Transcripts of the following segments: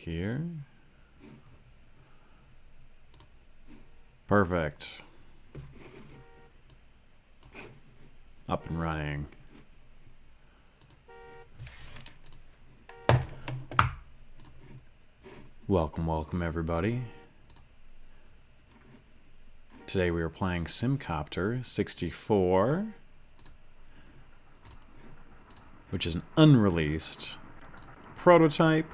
here. Perfect. Up and running. Welcome, welcome everybody. Today we are playing SimCopter 64, which is an unreleased prototype.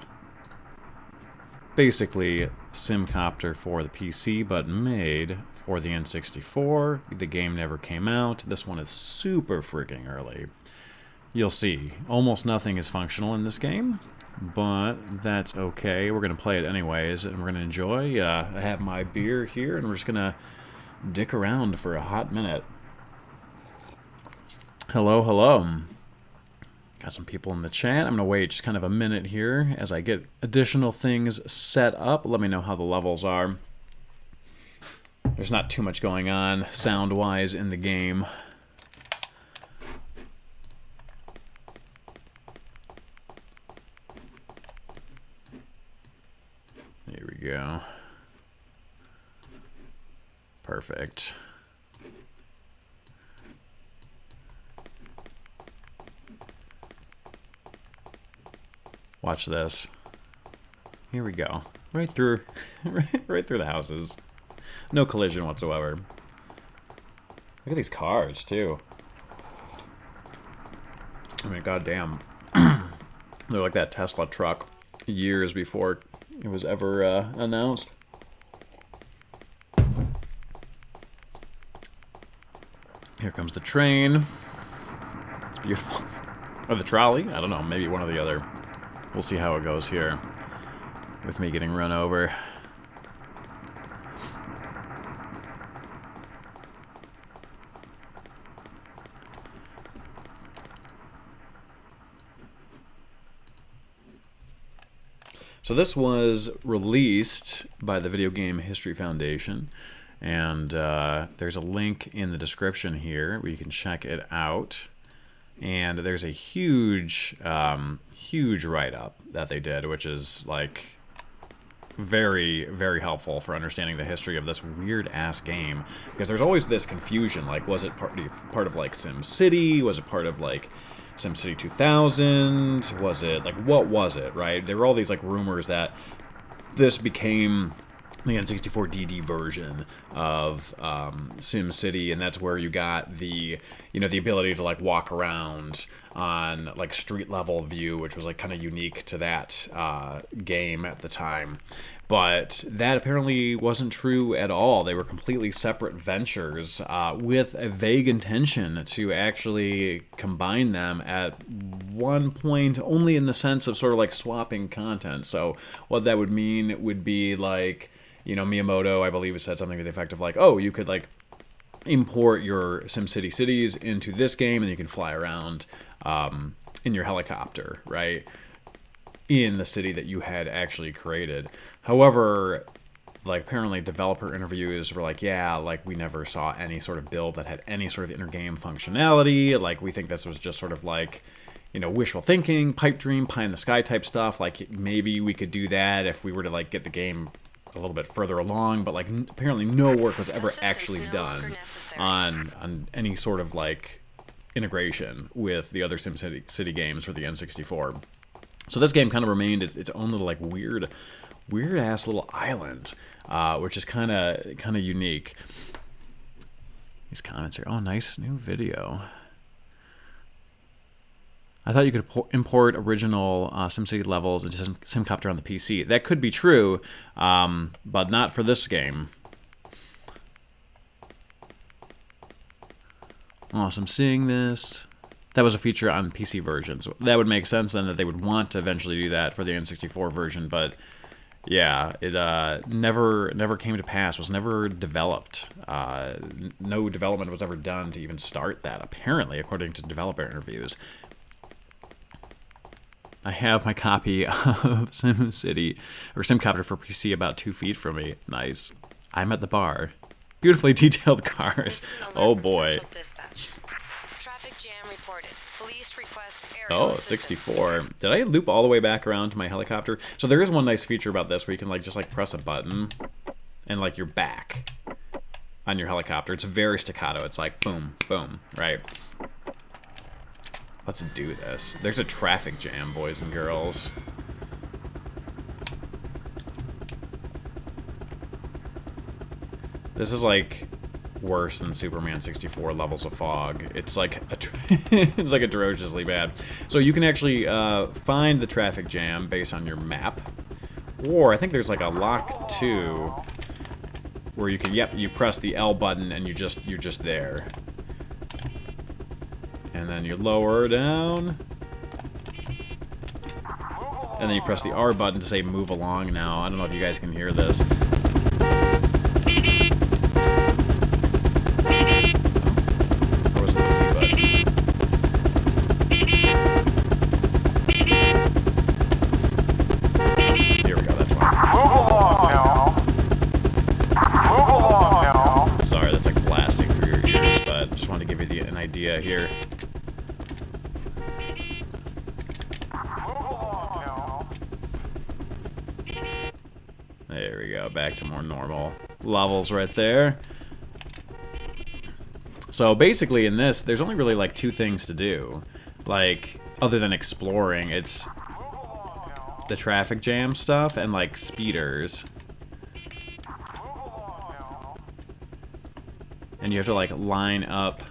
Basically SimCopter for the PC, but made for the N64. The game never came out. This one is super freaking early. You'll see, almost nothing is functional in this game, but that's okay. We're going to play it anyways, and we're going to enjoy. I have my beer here, and we're just going to dick around for a hot minute. Hello, hello. Got some people in the chat. I'm going to wait just kind of a minute here as I get additional things set up. Let me know how the levels are. There's not too much going on sound-wise in the game. Here we go. Perfect. Watch this. Here we go. Right through, right through the houses. No collision whatsoever. Look at these cars too. I mean, goddamn. They're like that Tesla truck years before it was ever announced. Here comes the train. It's beautiful. Or the trolley? I don't know. Maybe one or the other. We'll see how it goes here with me getting run over. So this was released by the Video Game History Foundation, and there's a link in the description here where you can check it out. And there's a huge, huge write-up that they did, which is like very, very helpful for understanding the history of this weird-ass game. Because there's always this confusion, like, was it part of like SimCity? Was it part of like SimCity 2000? Was it like, what was it, right? There were all these like rumors that this became the N64 DD version of SimCity, and that's where you got the, you know, the ability to like walk around on like street level view, which was like kind of unique to that game at the time. But that apparently wasn't true at all. They were completely separate ventures with a vague intention to actually combine them at one point, only in the sense of sort of like swapping content. So what that would mean would be like, you know, Miyamoto, I believe, said something to the effect of like, oh, you could like import your SimCity cities into this game and you can fly around in your helicopter, right, in the city that you had actually created. However, like apparently developer interviews were like, yeah, like we never saw any sort of build that had any sort of inter-game functionality. Like we think this was just sort of like, you know, wishful thinking, pipe dream, pie in the sky type stuff. Like maybe we could do that if we were to like get the game a little bit further along, but like apparently no work was ever actually done on any sort of like integration with the other SimCity games for the N64. So this game kind of remained its own little like weird ass little island, which is kind of unique. These comments here. Oh, nice new video. I thought you could import original SimCity levels into SimCopter on the PC. That could be true, but not for this game. Awesome seeing this. That was a feature on PC versions. So that would make sense then that they would want to eventually do that for the N64 version, but yeah, it never came to pass, was never developed. No development was ever done to even start that, apparently, according to developer interviews. I have my copy of SimCity, or SimCopter for PC about 2 feet from me. Nice. I'm at the bar. Beautifully detailed cars. Oh boy. Traffic Oh, 64. Did I loop all the way back around to my helicopter? So there is one nice feature about this where you can like just like press a button and like you're back on your helicopter. It's very staccato. It's like boom, boom, right? Let's do this. There's a traffic jam, boys and girls. This is like worse than Superman 64 levels of fog. It's like it's like atrociously bad. So you can actually find the traffic jam based on your map, or I think there's like a lock too, where you can you press the L button and you're just there, and then you lower down, and then you press the R button to say move along. Now I don't know if you guys can hear this. Idea here. There we go, back to more normal levels right there. So basically in this, there's only really like two things to do. Like, other than exploring, it's the traffic jam stuff and like speeders. And you have to like line up.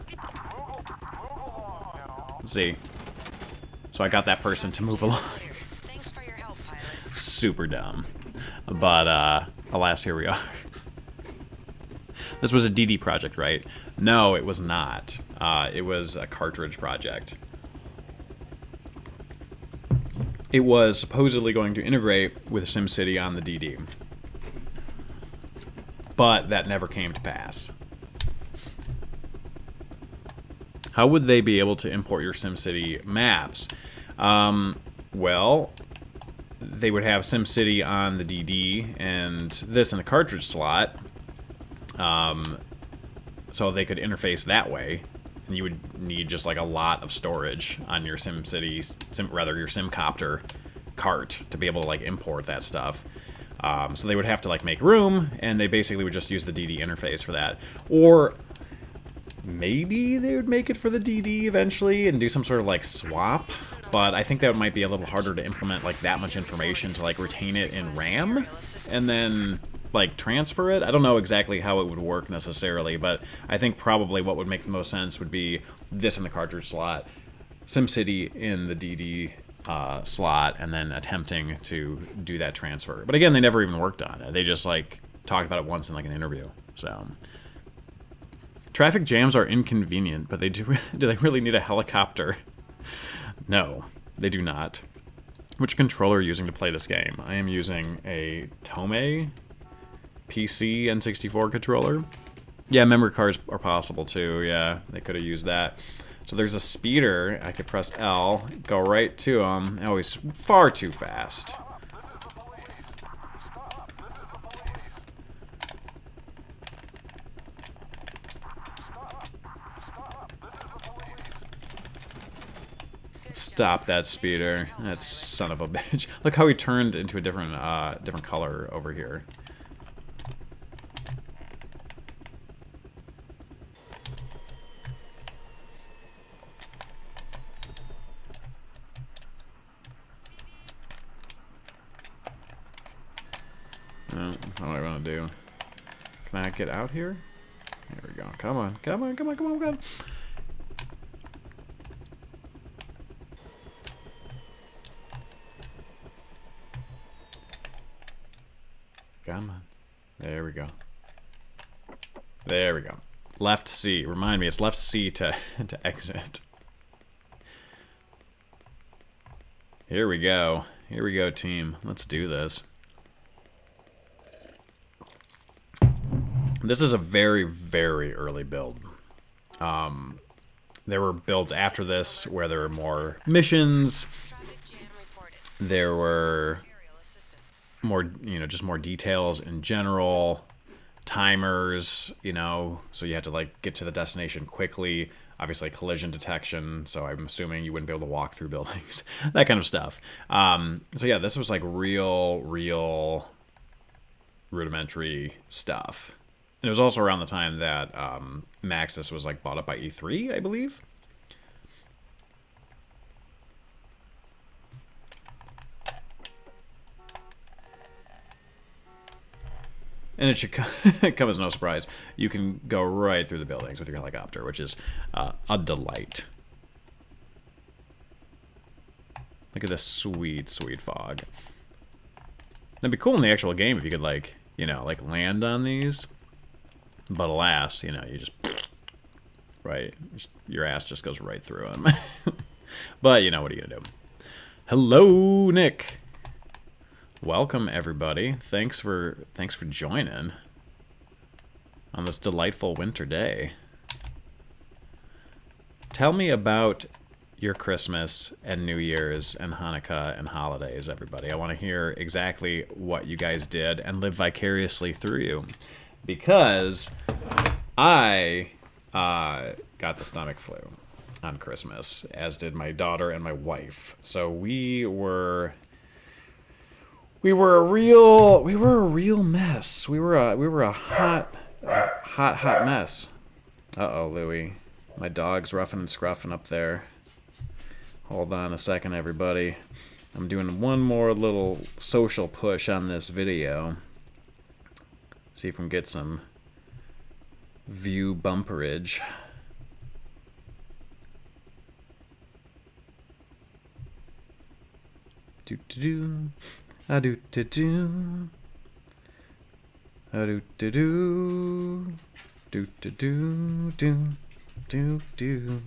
See, so I got that person to move along. Thanks for your help, pilot. Super dumb, but alas, here we are. This was a DD project, right? No, it was not. It was a cartridge project. It was supposedly going to integrate with SimCity on the DD, but that never came to pass. How would they be able to import your SimCity maps? Well, they would have SimCity on the DD and this in the cartridge slot, so they could interface that way. And you would need just like a lot of storage on your SimCity, your SimCopter cart to be able to like import that stuff. So they would have to like make room, and they basically would just use the DD interface for that. Or maybe they would make it for the DD eventually and do some sort of like swap, but I think that might be a little harder to implement like that much information to like retain it in RAM and then like transfer it. I don't know exactly how it would work necessarily, but I think probably what would make the most sense would be this in the cartridge slot, SimCity in the DD slot, and then attempting to do that transfer. But again, they never even worked on it. They just like talked about it once in like an interview. So traffic jams are inconvenient, but do they really need a helicopter? No, they do not. Which controller are you using to play this game? I am using a Maxis PC N64 controller. Yeah, memory cards are possible too. Yeah, they could have used that. So there's a speeder. I could press L, go right to him. Oh, he's far too fast. Stop that speeder. That son of a bitch. Look how he turned into a different different color over here. What do I want to do? Can I get out here? Here we go. Come on. Come on, come on, come on, come on. Come on. There we go. There we go. Left C. Remind me, it's left C to exit. Here we go. Here we go, team. Let's do this. This is a very, very early build. There were builds after this where there were more missions. There were more, just more details in general. timers, you know, so you had to like get to the destination quickly. Obviously collision detection, so I'm assuming you wouldn't be able to walk through buildings, that kind of stuff. So yeah, this was like real rudimentary stuff. And it was also around the time that Maxis was like bought up by E3, I believe. And it should come as no surprise. You can go right through the buildings with your helicopter, which is a delight. Look at this sweet, sweet fog. That'd be cool in the actual game if you could, like, you know, like land on these. But alas, you know, you just, right, your ass just goes right through them. But, you know, what are you gonna do? Hello, Nick. Welcome, everybody. Thanks for joining on this delightful winter day. Tell me about your Christmas and New Year's and Hanukkah and holidays, everybody. I want to hear exactly what you guys did and live vicariously through you, because I got the stomach flu on Christmas, as did my daughter and my wife. So we were a real mess. We were a hot mess. Uh-oh, Louie. My dog's roughing and scruffing up there. Hold on a second, everybody. I'm doing one more little social push on this video. See if we can get some view bumperage. Do-do-do. A-do-do-do. A-do-do-do. Do-do-do-do. Do-do.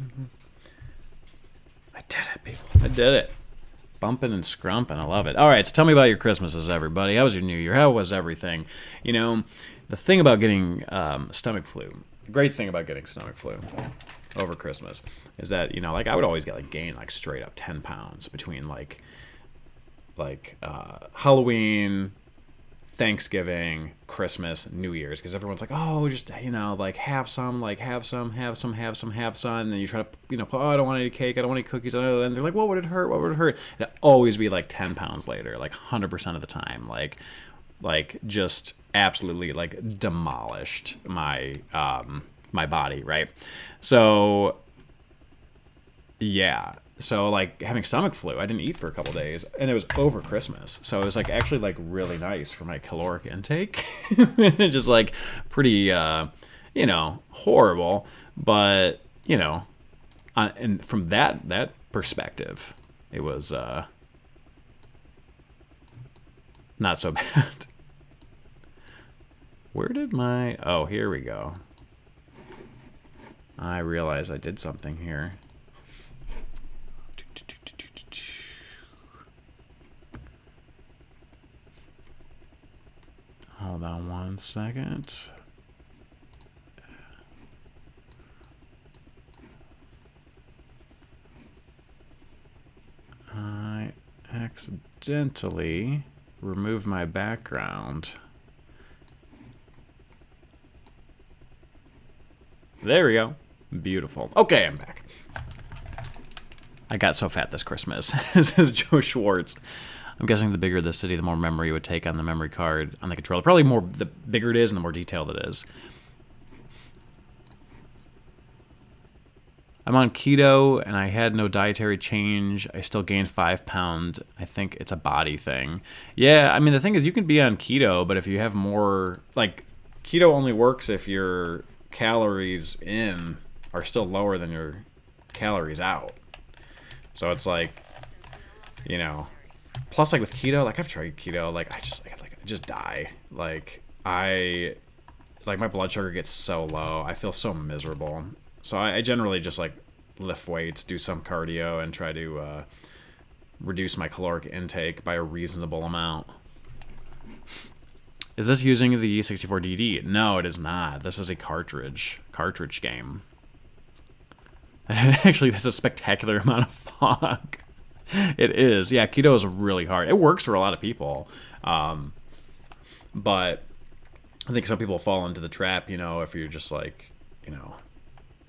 I did it, people. I did it. Bumping and scrumping. I love it. All right, so tell me about your Christmases, everybody. How was your New Year? How was everything? You know, the thing about getting stomach flu, the great thing about getting stomach flu over Christmas is that, you know, like I would always get like gain like straight up 10 pounds between like Halloween, Thanksgiving, Christmas, New Year's, because everyone's like, oh, just, you know, like have some, and then you try to, you know, oh, I don't want any cake, I don't want any cookies, and they're like, what would it hurt? What would it hurt? It'd always be like 10 pounds later, like 100% of the time, like just absolutely like demolished my my body, right? So yeah. So, like, having stomach flu, I didn't eat for a couple days, and it was over Christmas. So it was, like, actually, like, really nice for my caloric intake. Just, like, pretty, you know, horrible. But, you know, and from that perspective, it was not so bad. Where did my... Oh, here we go. I realized I did something here. Hold on one second. I accidentally removed my background. There we go. Beautiful. Okay, I'm back. I got so fat this Christmas. This is Joe Schwartz. I'm guessing the bigger the city, the more memory you would take on the memory card on the controller. Probably more, the bigger it is and the more detailed it is. I'm on keto and I had no dietary change. I still gained 5 pounds. I think it's a body thing. Yeah, I mean, the thing is you can be on keto, but if you have more, like, keto only works if your calories in are still lower than your calories out. So it's like, you know, plus like with keto, like I've tried keto, like I just die. Like my blood sugar gets so low. I feel so miserable. So I generally just like lift weights, do some cardio, and try to reduce my caloric intake by a reasonable amount. Is this using the 64DD? No, it is not. This is a cartridge game. Actually, that's a spectacular amount of fog. It is. Yeah, keto is really hard. It works for a lot of people. But I think some people fall into the trap, you know, if you're just like, you know,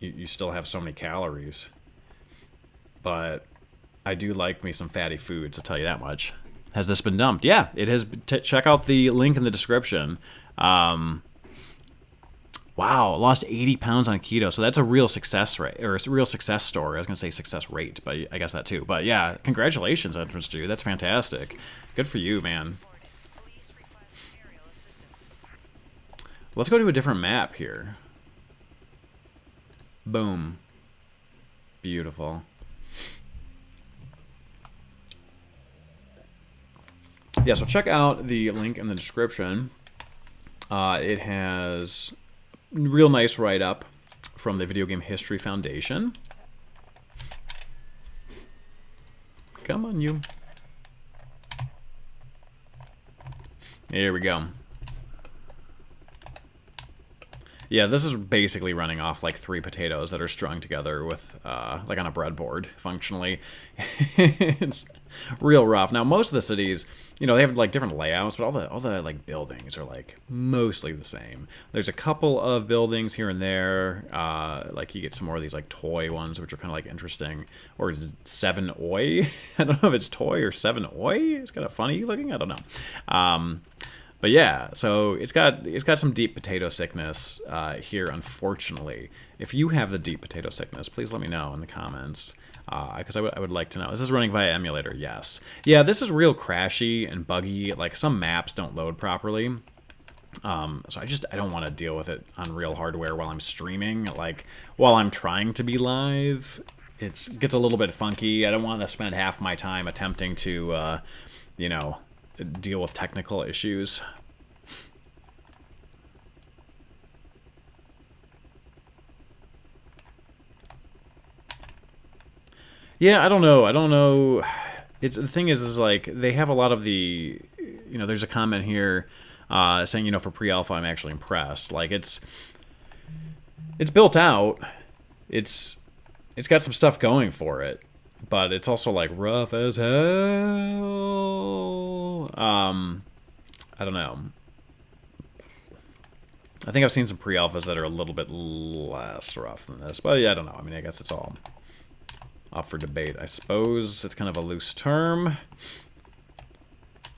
you still have so many calories. But I do like me some fatty foods, I'll tell you that much. Has this been dumped? Yeah, it has. Check out the link in the description. Wow, lost 80 pounds on keto. So that's a real success rate, or a real success story. I was going to say success rate, but I guess that too. But yeah, congratulations, Entrance Dude. That's fantastic. Good for you, man. Let's go to a different map here. Boom. Beautiful. Yeah, so check out the link in the description. It has real nice write-up from the Video Game History Foundation. Come on, you. Here we go. Yeah, this is basically running off like 3 potatoes that are strung together with, like on a breadboard, functionally. It's real rough. Now, most of the cities, you know, they have like different layouts, but all the like buildings are like mostly the same. There's a couple of buildings here and there, like you get some more of these like toy ones, which are kind of like interesting. Or is it 7 Oi? I don't know if it's toy or 7 Oi. It's kind of funny looking. I don't know. But yeah, so it's got some deep potato sickness here, unfortunately. If you have the deep potato sickness, please let me know in the comments, because I would like to know. This is running via emulator, yes. Yeah, this is real crashy and buggy. Like, some maps don't load properly. So I don't want to deal with it on real hardware while I'm streaming. Like, while I'm trying to be live, it gets a little bit funky. I don't want to spend half my time attempting to, you know, deal with technical issues. Yeah, I don't know. The thing is like they have a lot of the, you know, there's a comment here saying, you know, for pre-alpha I'm actually impressed. Like it's built out. It's got some stuff going for it. But it's also like rough as hell. I don't know. I think I've seen some pre-alphas that are a little bit less rough than this. But yeah, I don't know. I mean, I guess it's all up for debate. I suppose it's kind of a loose term.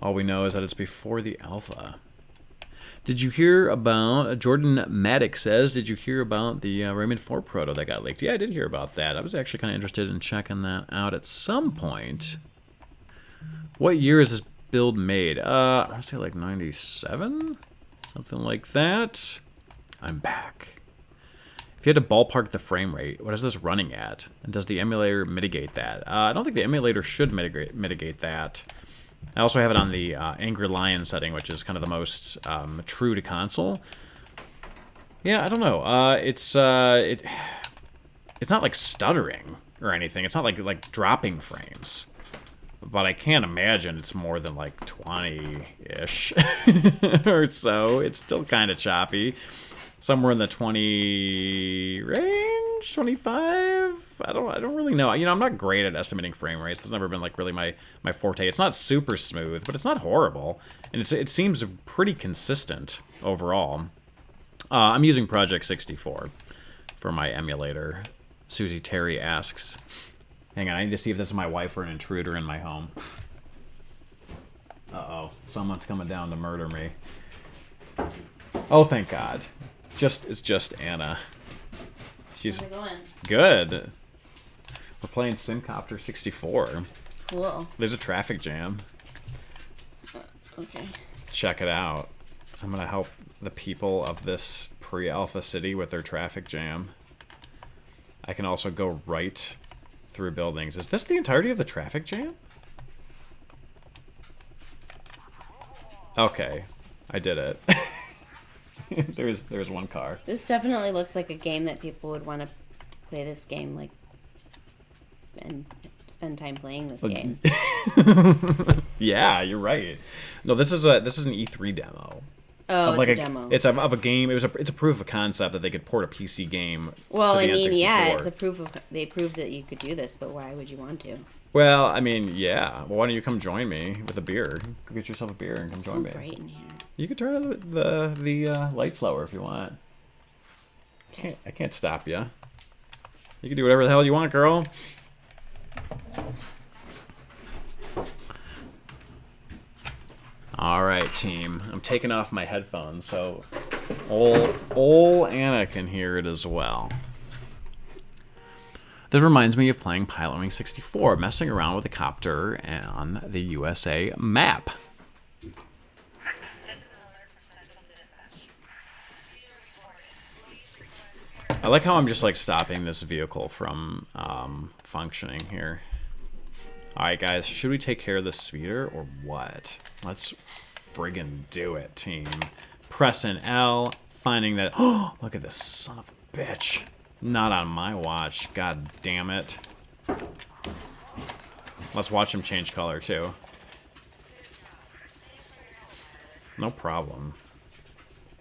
All we know is that it's before the alpha. Did you hear about, Jordan Maddox says, did you hear about the Raymond 4 proto that got leaked? Yeah, I did hear about that. I was actually kind of interested in checking that out at some point. What year is this build made? I want to say like 97? Something like that. I'm back. If you had to ballpark the frame rate, what is this running at? And does the emulator mitigate that? I don't think the emulator should mitigate that. I also have it on the Angry Lion setting, which is kind of the most true to console. Yeah, I don't know. It's not like stuttering or anything. It's not like dropping frames. But I can't imagine it's more than like 20-ish or so. It's still kind of choppy. Somewhere in the 20 range, 25. I don't really know. You know, I'm not great at estimating frame rates. It's never been like really my forte. It's not super smooth, but it's not horrible, and it seems pretty consistent overall. I'm using Project 64 for my emulator. Susie Terry asks, "Hang on, I need to see if this is my wife or an intruder in my home." Uh-oh, someone's coming down to murder me. Oh, thank God. It's just Anna. She's How's it going? good. We're playing SimCopter 64. Cool. There's a traffic jam. Okay. Check it out. I'm gonna help the people of this pre-alpha city with their traffic jam. I can also go right through buildings. Is this the entirety of the traffic jam? Okay, I did it. There's one car. This definitely looks like a game that people would want to play this game, like, and spend time playing this game. Yeah, you're right. No, this is an E3 demo. Oh, it's a demo. It's of a game. It's a proof of concept that they could port a PC game. Well, to the I mean, N64. yeah, it's a proof of. They proved that you could do this, but why would you want to? Well, I mean, yeah. Well, why don't you come join me with a beer? Go get yourself a beer and come It's join so me. bright in here. You can turn the light slower if you want. I can't stop you. You can do whatever the hell you want, girl. All right, team. I'm taking off my headphones so ol' Anna can hear it as well. This reminds me of playing Pilotwing 64, messing around with a copter on the USA map. I like how I'm just like stopping this vehicle from functioning here. All right, guys, should we take care of this speeder or what? Let's friggin' do it, team. Pressing L, finding that. Oh, look at this son of a bitch. Not on my watch. God damn it. Let's watch him change color too. No problem.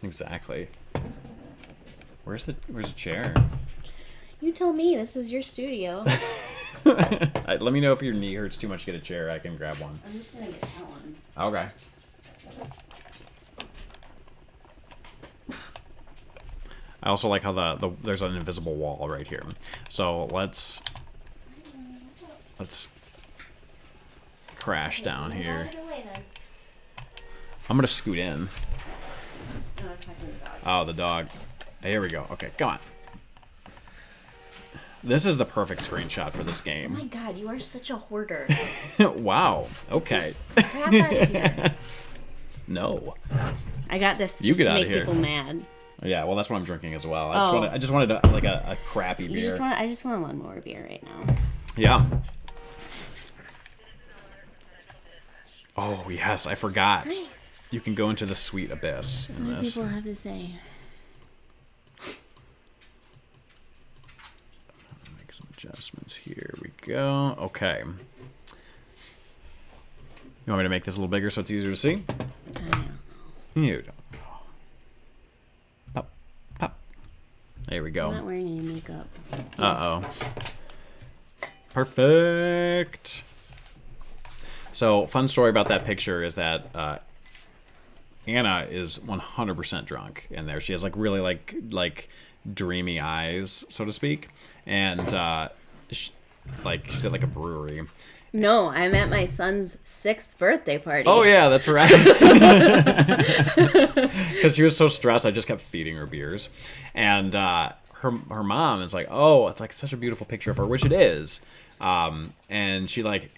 Exactly. Where's the chair? You tell me. This is your studio. Let me know if your knee hurts too much to get a chair. I can grab one. I'm just gonna get that one. Okay. I also like how there's an invisible wall right here. So let's crash down here. I'm gonna scoot in. Oh, the dog. Here we go. Okay, come on. This is the perfect screenshot for this Oh game. my god, you are such a hoarder. Wow. Okay. Crap out of here. No. I got this You just get to outta make here. people mad. Yeah, well, that's what I'm drinking as well. Oh. I just wanted like a crappy beer. I just want a lawnmower beer right now. Yeah. Oh yes, I forgot. You can go into the sweet abyss in What do this. people have to say? Make some adjustments. Here we go. Okay. You want me to make this a little bigger so it's easier to see? I don't know. You don't. Pop, pop. There we I'm go. not wearing any makeup. Uh-oh. Perfect. So, fun story about that picture is that Anna is 100% drunk in there. She has like really like dreamy eyes, so to speak, and she's at like a brewery. No, I'm at my son's 6th birthday party. Oh yeah, that's right. Because she was so stressed, I just kept feeding her beers, and her mom is like, "Oh, it's like such a beautiful picture of her," which it is, and she like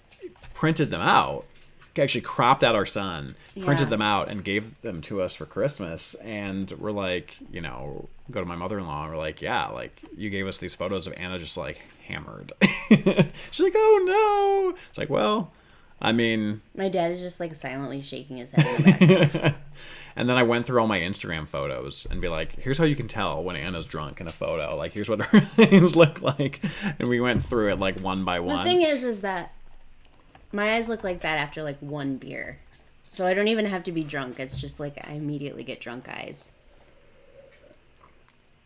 printed them out. Actually cropped out our son, printed them out, and gave them to us for Christmas. And we're like, you know, go to my mother-in-law, and we're like, yeah, like you gave us these photos of Anna just like hammered. She's like, oh no. It's like, well, I mean, My dad is just like silently shaking his head in the back. and then I went through all my Instagram photos and be like, here's how you can tell when Anna's drunk in a photo. Like, here's what her eyes look like. And we went through it like one by one. The thing is that my eyes look like that after like one beer. So I don't even have to be drunk. It's just like I immediately get drunk eyes.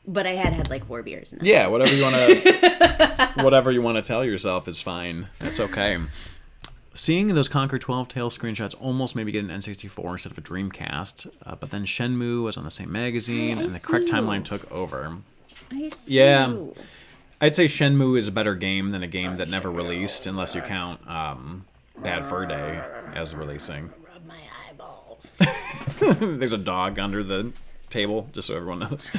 But I had like 4 beers. Yeah, whatever you want to tell yourself is fine. That's okay. Seeing those Conquer 12 Tail screenshots almost made me get an N64 instead of a Dreamcast, but then Shenmue was on the same magazine, and the correct timeline took over. Yeah. I'd say Shenmue is a better game than a game that never released, unless you count Bad Fur Day as releasing. Rub my eyeballs. There's a dog under the table, just so everyone knows.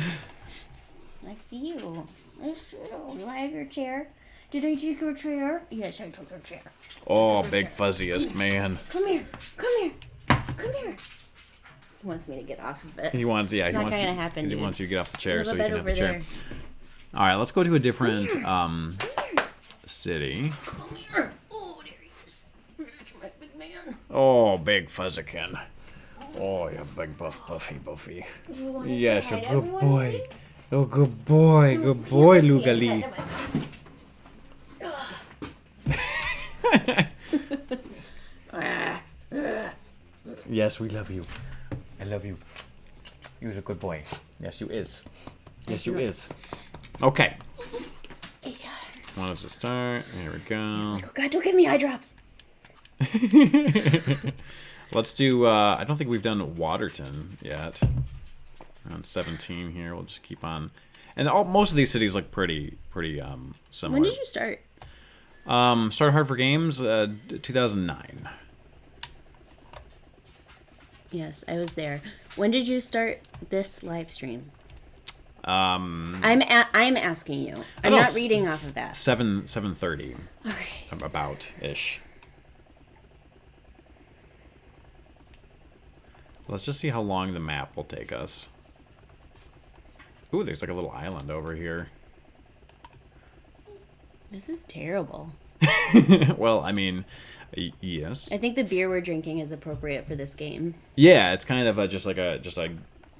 I see you. I see you. Do I have your chair? Did I take your chair? Yes, I took your chair. Oh, big fuzziest man. Come here. Come here. Come here. He wants me to get off of it. He wants, yeah, It's not gonna happen, he dude. wants you to get off the chair There's so a he bed can have over the chair. there. All right, let's go to a different city. Come here. Oh, there he is. That's my big man. Oh, big fuzzikin. Oh, you big buffy. Do you want to Yes, say a hi to good everyone, boy. buddy? Oh, good boy. Good boy, Lugali. Yes, we love you. I love you. You're a good boy. Yes, you is. Yes, you is. Okay. When does it start? Here we go. He's like, oh God, don't give me eye drops. Let's do, I don't think we've done Waterton yet. Around 17 here. We'll just keep on. And most of these cities look pretty similar. When did you start? Started Hard4Games, 2009. Yes, I was there. When did you start this live stream? I'm asking you. I'm not reading off of that. 7:30. Okay. About-ish. Let's just see how long the map will take us. Ooh, there's like a little island over here. This is terrible. Well, I mean, yes. I think the beer we're drinking is appropriate for this game. Yeah, it's kind of just a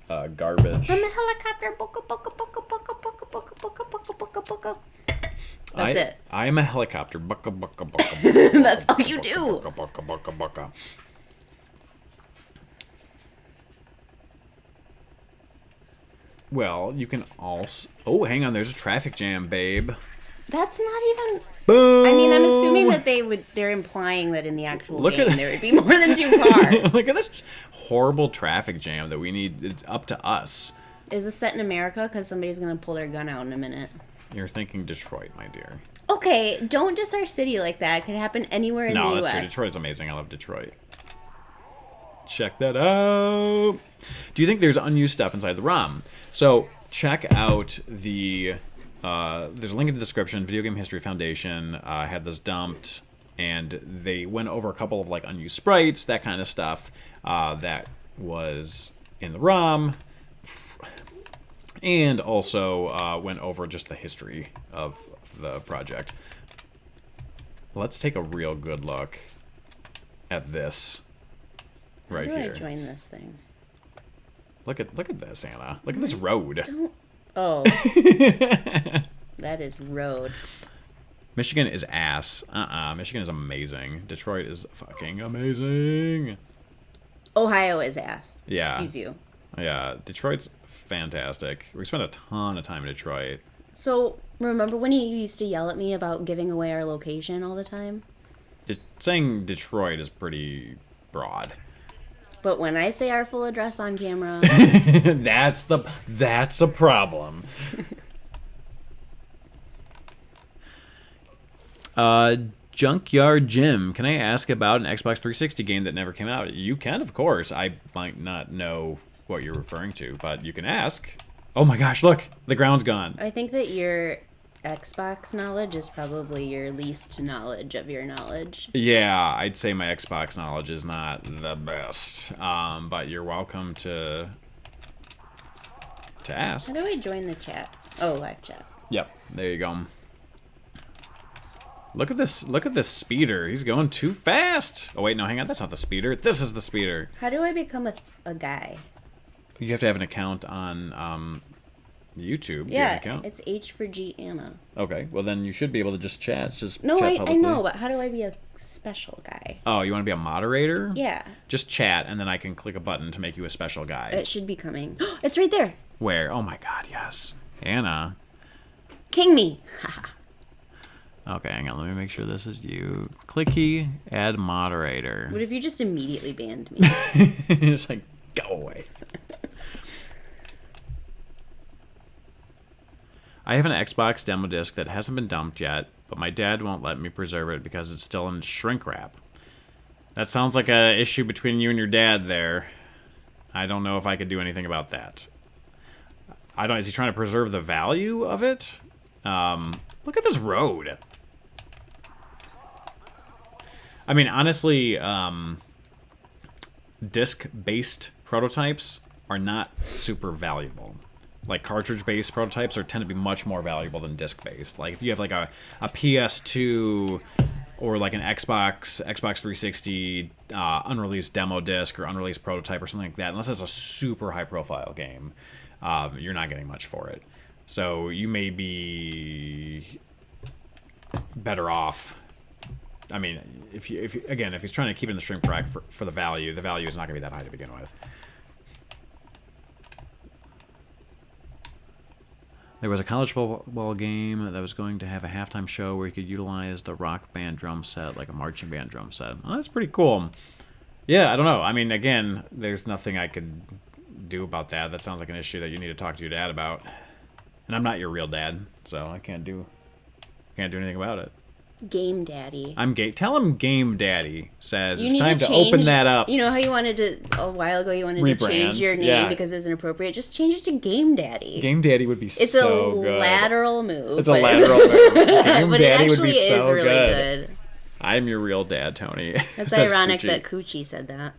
garbage. From a helicopter. Boka, boka, boka, boka, boka, boka, boka, boka, boka, boka. That's it. I am a helicopter. Bucka, bucka, bucka. That's all you do. Bucka, bucka, bucka, bucka. Well, you can also... Oh, hang on. There's a traffic jam, babe. That's not even... Boom! I mean, I'm assuming that they're implying that in the actual game there would be more than 2 cars. Look at this horrible traffic jam that we need. It's up to us. Is this set in America? Because somebody's going to pull their gun out in a minute. You're thinking Detroit, my dear. Okay, don't diss our city like that. It could happen anywhere in the U.S. No, that's true. Detroit's amazing. I love Detroit. Check that out. Do you think there's unused stuff inside the ROM? So check out the... there's a link in the description. Video Game History Foundation had this dumped, and they went over a couple of like unused sprites, that kind of stuff that was in the ROM, and also went over just the history of the project. Let's take a real good look at this right here. How do I join this thing? Look at this, Anna. Look at this road. Don't. Oh. That is road. Michigan is ass. Michigan is amazing. Detroit is fucking amazing. Ohio is ass. Yeah. Excuse you. Yeah, Detroit's fantastic. We spent a ton of time in Detroit. So, remember when you used to yell at me about giving away our location all the time? Saying Detroit is pretty broad. But when I say our full address on camera... that's a problem. Junkyard Jim, can I ask about an Xbox 360 game that never came out? You can, of course. I might not know what you're referring to, but you can ask. Oh my gosh, look! The ground's gone. I think that your Xbox knowledge is probably your least knowledge of your knowledge. Yeah, I'd say my Xbox knowledge is not the best. But you're welcome to ask. How do I join the chat? Oh, live chat. Yep, there you go. Look at this speeder. He's going too fast. Oh wait, no, hang on. That's not the speeder. This is the speeder. How do I become a guy? You have to have an account on YouTube. Yeah, account? it's H4G Anna. Okay, well then you should be able to just chat. Just no, chat I publicly. know, but how do I be a special guy? Oh, you want to be a moderator? Yeah. Just chat, and then I can click a button to make you a special guy. It should be coming. It's right there. Where? Oh my God, yes, Anna. King me. Okay, hang on. Let me make sure this is you. Clicky, add moderator. What if you just immediately banned me? Just like, go away. I have an Xbox demo disc that hasn't been dumped yet, but my dad won't let me preserve it because it's still in shrink wrap. That sounds like an issue between you and your dad there. I don't know if I could do anything about that. Is he trying to preserve the value of it? Look at this road. I mean, honestly, disc-based prototypes are not super valuable. Like cartridge-based prototypes tend to be much more valuable than disc-based. Like if you have like a PS2 or like an Xbox 360 unreleased demo disc or unreleased prototype or something like that, unless it's a super high-profile game, you're not getting much for it. So you may be better off. I mean, if he's trying to keep it in the shrink rack for the value is not going to be that high to begin with. There was a college football game that was going to have a halftime show where you could utilize the rock band drum set like a marching band drum set. Well, that's pretty cool. Yeah, I don't know. I mean, again, there's nothing I could do about that. That sounds like an issue that you need to talk to your dad about. And I'm not your real dad, so I can't do anything about it. Game Daddy. Tell him Game Daddy says You it's need time to change- open that up. You know how you wanted to, a while ago, you wanted Rebrand, to change your name yeah. because it was inappropriate? Just change it to Game Daddy. Game Daddy would be It's so a good. lateral move. It's a lateral move. Game but Daddy it would actually be so is really good. good. I'm your real dad, Tony. That's Says ironic Coochie. that Coochie said that.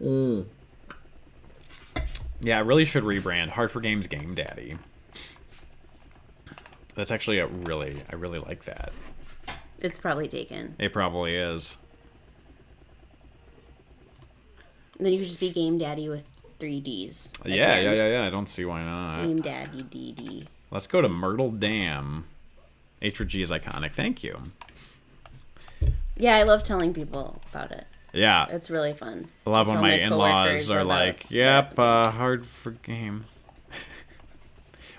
Yeah, I really should rebrand Hard4Games Game Daddy. That's actually I really like that. It's probably taken. It probably is. And then you could just be Game Daddy with 3 Ds. at the Yeah. end. I don't see why not. Game Daddy DD. Let's go to Myrtle Dam. H for G is iconic. Thank you. Yeah, I love telling people about it. Yeah. It's really fun. I love when Tell my coworkers in-laws are about like, yep, hard for game.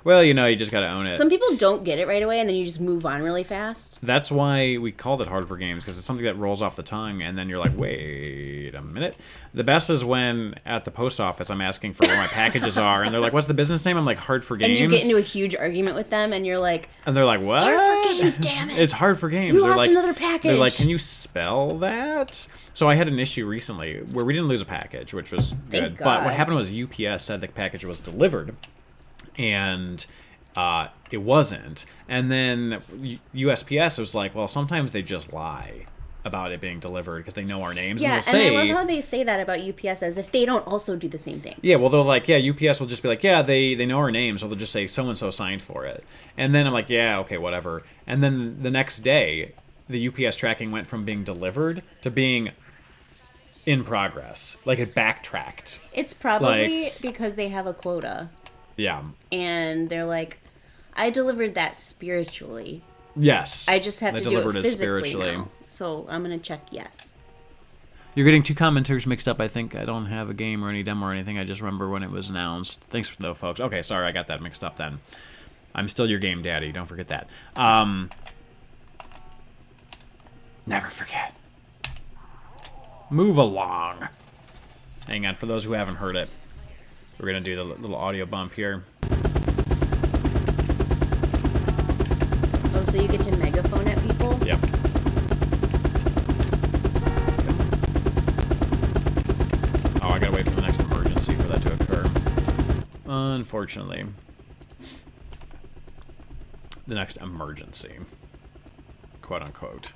Well, you just got to own it. Some people don't get it right away, and then you just move on really fast. That's why we called it Hard for Games, because it's something that rolls off the tongue, and then you're like, wait a minute. The best is when at the post office I'm asking for where my packages are, and they're like, what's the business name? I'm like, Hard for Games. And you get into a huge argument with them, and you're like, and they're like, what? Hard for Games, damn it. It's Hard for Games. You They're lost like, another package. They're like, can you spell that? So I had an issue recently where we didn't lose a package, which was good. Thank But God. what happened was UPS said the package was delivered, and it wasn't. And then USPS was like, well, sometimes they just lie about it being delivered because they know our names. yeah, and they'll say, I love how they say that about UPS as if they don't also do the same thing. yeah, well, they're like, yeah, UPS will just be like, yeah, they know our names, so they'll just say so-and-so signed for it. And then I'm like, yeah, okay, whatever. And then the next day, the UPS tracking went from being delivered to being in progress. Like, it backtracked. It's probably because they have a quota. Yeah. And they're like, I delivered that spiritually. Yes. I just have They to do it delivered physically now. So I'm going to check yes. You're getting 2 commenters mixed up, I think. I don't have a game or any demo or anything. I just remember when it was announced. Thanks for though, folks. Okay, sorry, I got that mixed up then. I'm still your game daddy. Don't forget that. Never forget. Move along. Hang on, for those who haven't heard it, we're going to do the little audio bump here. Oh, so you get to megaphone at people? Yep. Oh, I gotta wait for the next emergency for that to occur. Unfortunately. The next emergency. Quote unquote.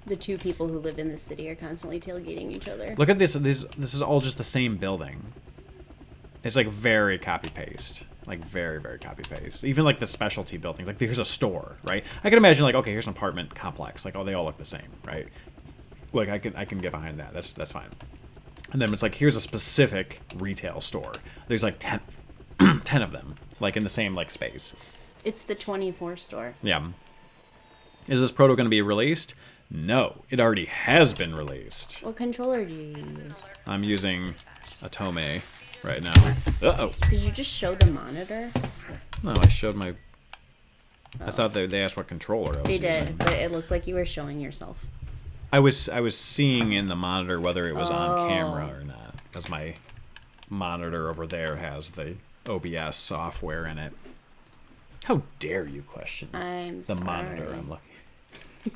The 2 people who live in this city are constantly tailgating each other. Look at this. This is all just the same building. It's like very copy-paste. Like very, very copy-paste. Even like the specialty buildings. Like here's a store, right? I can imagine like, okay, here's an apartment complex. Like, oh, they all look the same, right? Like I can get behind that. That's fine. And then it's like, here's a specific retail store. There's like 10 of them, like in the same like space. It's the 24 store. Yeah. Is this proto going to be released? No, it already has been released. What controller do you use? I'm using a Tome right now. Uh-oh. Did you just show the monitor? No, I showed my... I thought they asked what controller I was They using. did, but it looked like you were showing yourself. I was seeing in the monitor whether it was on camera or not, because my monitor over there has the OBS software in it. How dare you question the monitor I'm looking at?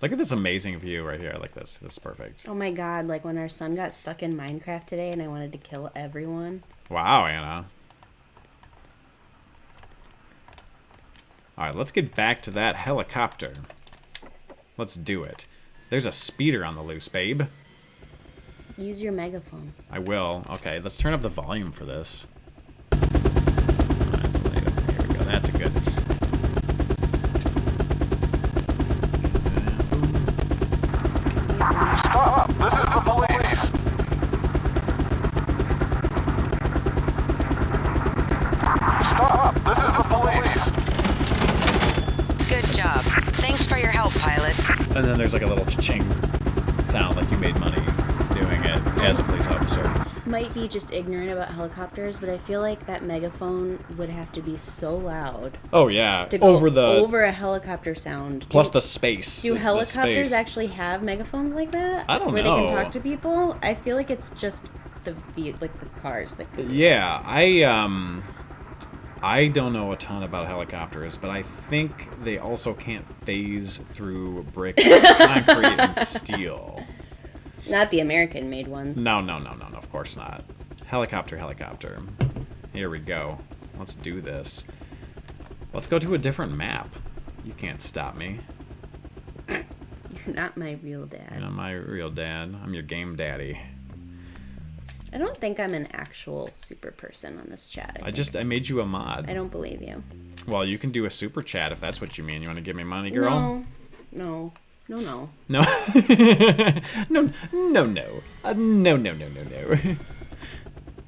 Look at this amazing view right here. I like this. This is perfect. Oh my god, like when our son got stuck in Minecraft today and I wanted to kill everyone. Wow, Anna. Alright, let's get back to that helicopter. Let's do it. There's a speeder on the loose, babe. Use your megaphone. I will. Okay, let's turn up the volume for this. Alright, so here we go. That's a good... Stop! This is the police! Stop! This is the police! Good job. Thanks for your help, pilot. And then there's like a little cha-ching sound like you made money doing it as a police officer. Might be just ignorant about helicopters, but I feel like that megaphone would have to be so loud. Oh yeah, To go over a helicopter sound. Plus the space. Do helicopters space. actually have megaphones like that? I don't where know. Where they can talk to people? I feel like it's just the cars that can. Yeah, I don't know a ton about helicopters, but I think they also can't phase through brick, concrete, and steel. Not the American-made ones. No, of course not. Helicopter. Here we go. Let's do this. Let's go to a different map. You can't stop me. You're not my real dad. You're not my real dad. I'm your game daddy. I don't think I'm an actual super person on this chat. I made you a mod. I don't believe you. Well, you can do a super chat if that's what you mean. You want to give me money, girl? No. No. No. No.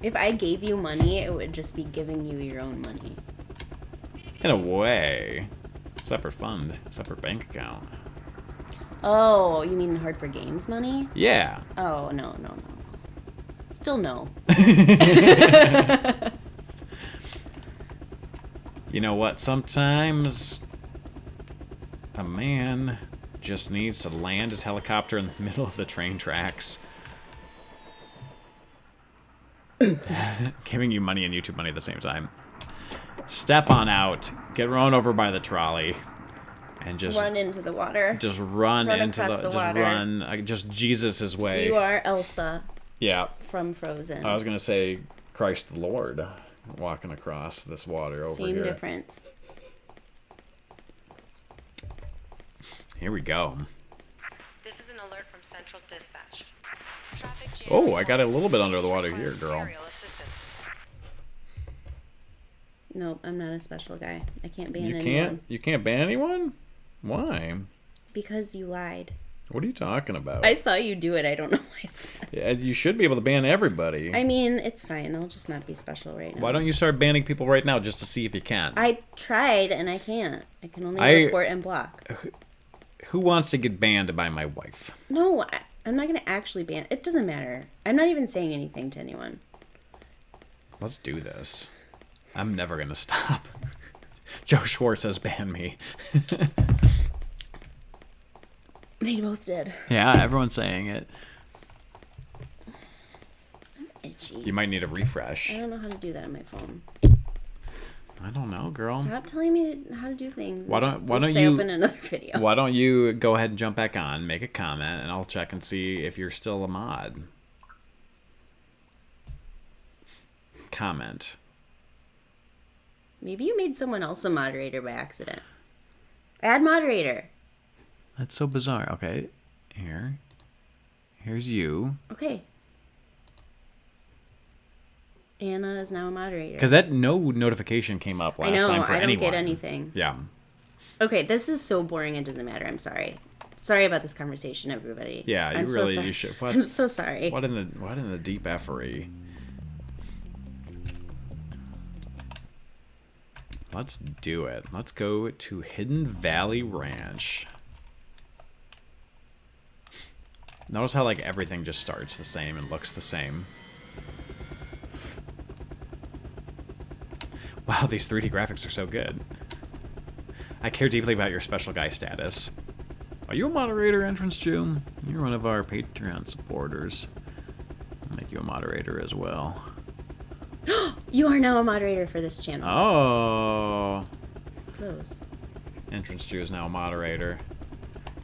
If I gave you money, it would just be giving you your own money. In a way. Separate fund. Separate bank account. Oh, you mean the Hard4Games money? Yeah. Oh, no. Still no. You know what? Sometimes a man just needs to land his helicopter in the middle of the train tracks. Giving you money and YouTube money at the same time. Step on out, get run over by the trolley, and just run into the water. Just run into across the water. Run, just Jesus his way. You are Elsa. Yeah. From Frozen. I was gonna say Christ the Lord walking across this water over here. Same difference. Here we go. This is an alert from Central Dispatch. Traffic jam. Oh, I got a little bit under the water here, girl. Aerial assistance. Nope, I'm not a special guy. I can't ban anyone. You can't ban anyone? Why? Because you lied. What are you talking about? I saw you do it. I don't know why it's not. Yeah, you should be able to ban everybody. I mean, it's fine. I'll just not be special right now. Why don't you start banning people right now just to see if you can? I tried and I can't. I can only report and block. Who wants to get banned by my wife? No, I'm not going to actually ban. It doesn't matter. I'm not even saying anything to anyone. Let's do this. I'm never going to stop. Joe Schwartz says ban me. They both did. Yeah, everyone's saying it. I'm itchy. You might need a refresh. I don't know how to do that on my phone. I don't know, girl. Stop telling me how to do things. Why don't you open another video? Why don't you go ahead and jump back on, make a comment, and I'll check and see if you're still a mod. Comment. Maybe you made someone else a moderator by accident. Add moderator. That's so bizarre. Okay, here's you. Okay. Anna is now a moderator. Because that no notification came up last time for anyone. I don't get anything. Yeah. Okay, this is so boring it doesn't matter. I'm sorry. Sorry about this conversation, everybody. Yeah, you should. What, I'm so sorry. What in the deep effery? Let's do it. Let's go to Hidden Valley Ranch. Notice how like everything just starts the same and looks the same. Wow, these 3D graphics are so good. I care deeply about your special guy status. Are you a moderator, Entrance Jew? You're one of our Patreon supporters. I'll make you a moderator as well. You are now a moderator for this channel. Oh. Close. Entrance Jew is now a moderator.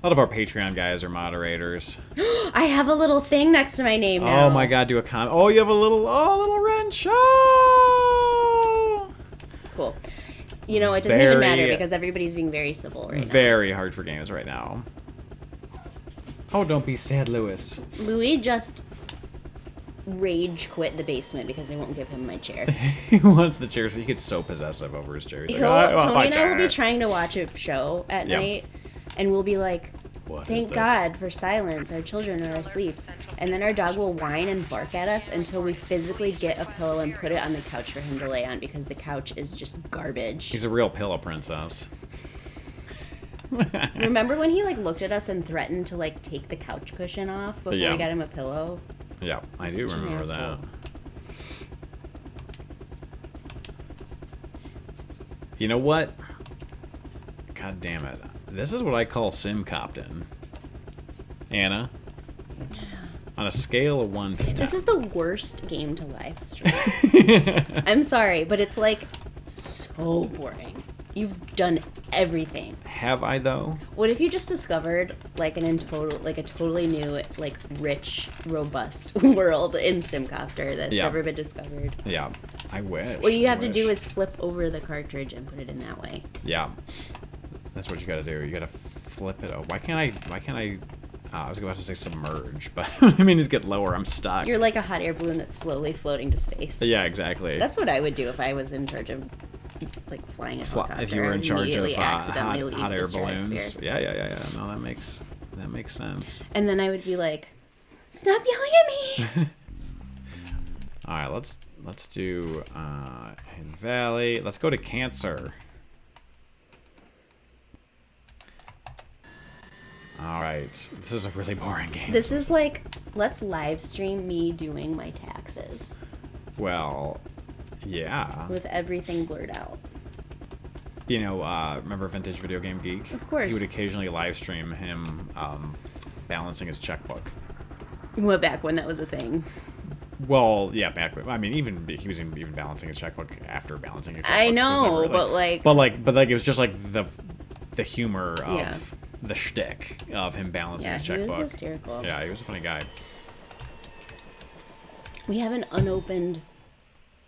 A lot of our Patreon guys are moderators. I have a little thing next to my name now. Oh my god, do a comment. Oh, you have a little wrench. Oh! Cool. You know, it doesn't even matter because everybody's being very civil right now. Very hard for games right now. Oh, don't be sad, Lewis. Louis just rage quit the basement because they won't give him my chair. He wants the chair, so he gets so possessive over his chair. He's like, Tony and I will be trying to watch a show at night, and we'll be like, thank God for silence. Our children are asleep. And then our dog will whine and bark at us until we physically get a pillow and put it on the couch for him to lay on because the couch is just garbage. He's a real pillow princess. Remember when he like looked at us and threatened to like take the couch cushion off before we got him a pillow? Yeah, I do Such an remember that. asshole. You know what? God damn it. This is what I call SimCopting. Anna? On a scale of 1 to 10. This is the worst game to live stream. I'm sorry, but it's like so boring. You've done everything. Have I, though? What if you just discovered like a totally new, like rich, robust world in SimCopter that's never been discovered? Yeah, I wish. What you have to do is flip over the cartridge and put it in that way. Yeah, that's what you gotta do. You gotta flip it. Why can't I? I was about to say submerge, but I mean just get lower. I'm stuck. You're like a hot air balloon that's slowly floating to space. Yeah, exactly. That's what I would do if I was in charge of like flying a helicopter. If you were in charge of accidentally hot air leave the balloons. stratosphere. Yeah. No, that makes sense. And then I would be like, "Stop yelling at me!" All right, let's do Hidden Valley. Let's go to Cancer. All right, this is a really boring game. This is like, let's live stream me doing my taxes. Well, yeah. With everything blurred out. You know, remember Vintage Video Game Geek? Of course. He would occasionally live stream him balancing his checkbook. What, back when that was a thing? Well, yeah, back when, I mean, he was even balancing his checkbook after balancing his checkbook. I know, but it was just like the humor of the shtick of him balancing his checkbook. He was hysterical. Yeah, he was a funny guy. We have an unopened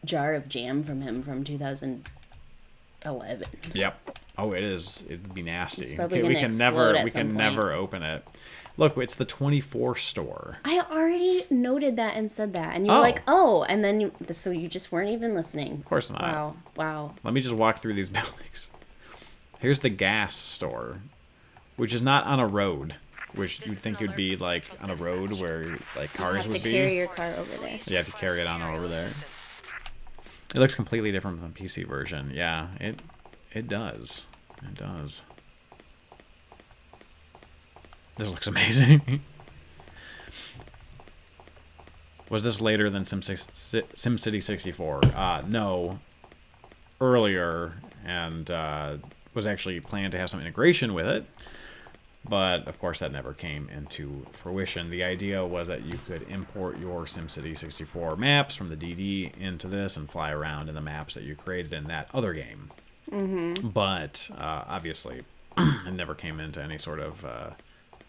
jar of jam from him from 2011. Yep. Oh, it is. It'd be nasty. It's probably gonna explode at some point. Never open it. Look, it's the 24 store. I already noted that and said that, and you're like, oh, and then so you just weren't even listening. Of course not. Wow. Let me just walk through these buildings. Here's the gas store, which is not on a road, which you'd think would be like on a road where like cars would be. You have to carry your car over there. You have to carry it on over there. It looks completely different from the PC version. Yeah, it does. It does. This looks amazing. Was this later than SimCity 64? No. Earlier, and was actually planned to have some integration with it. But, of course, that never came into fruition. The idea was that you could import your SimCity 64 maps from the DD into this and fly around in the maps that you created in that other game. Mm-hmm. But, obviously, it never came into any sort of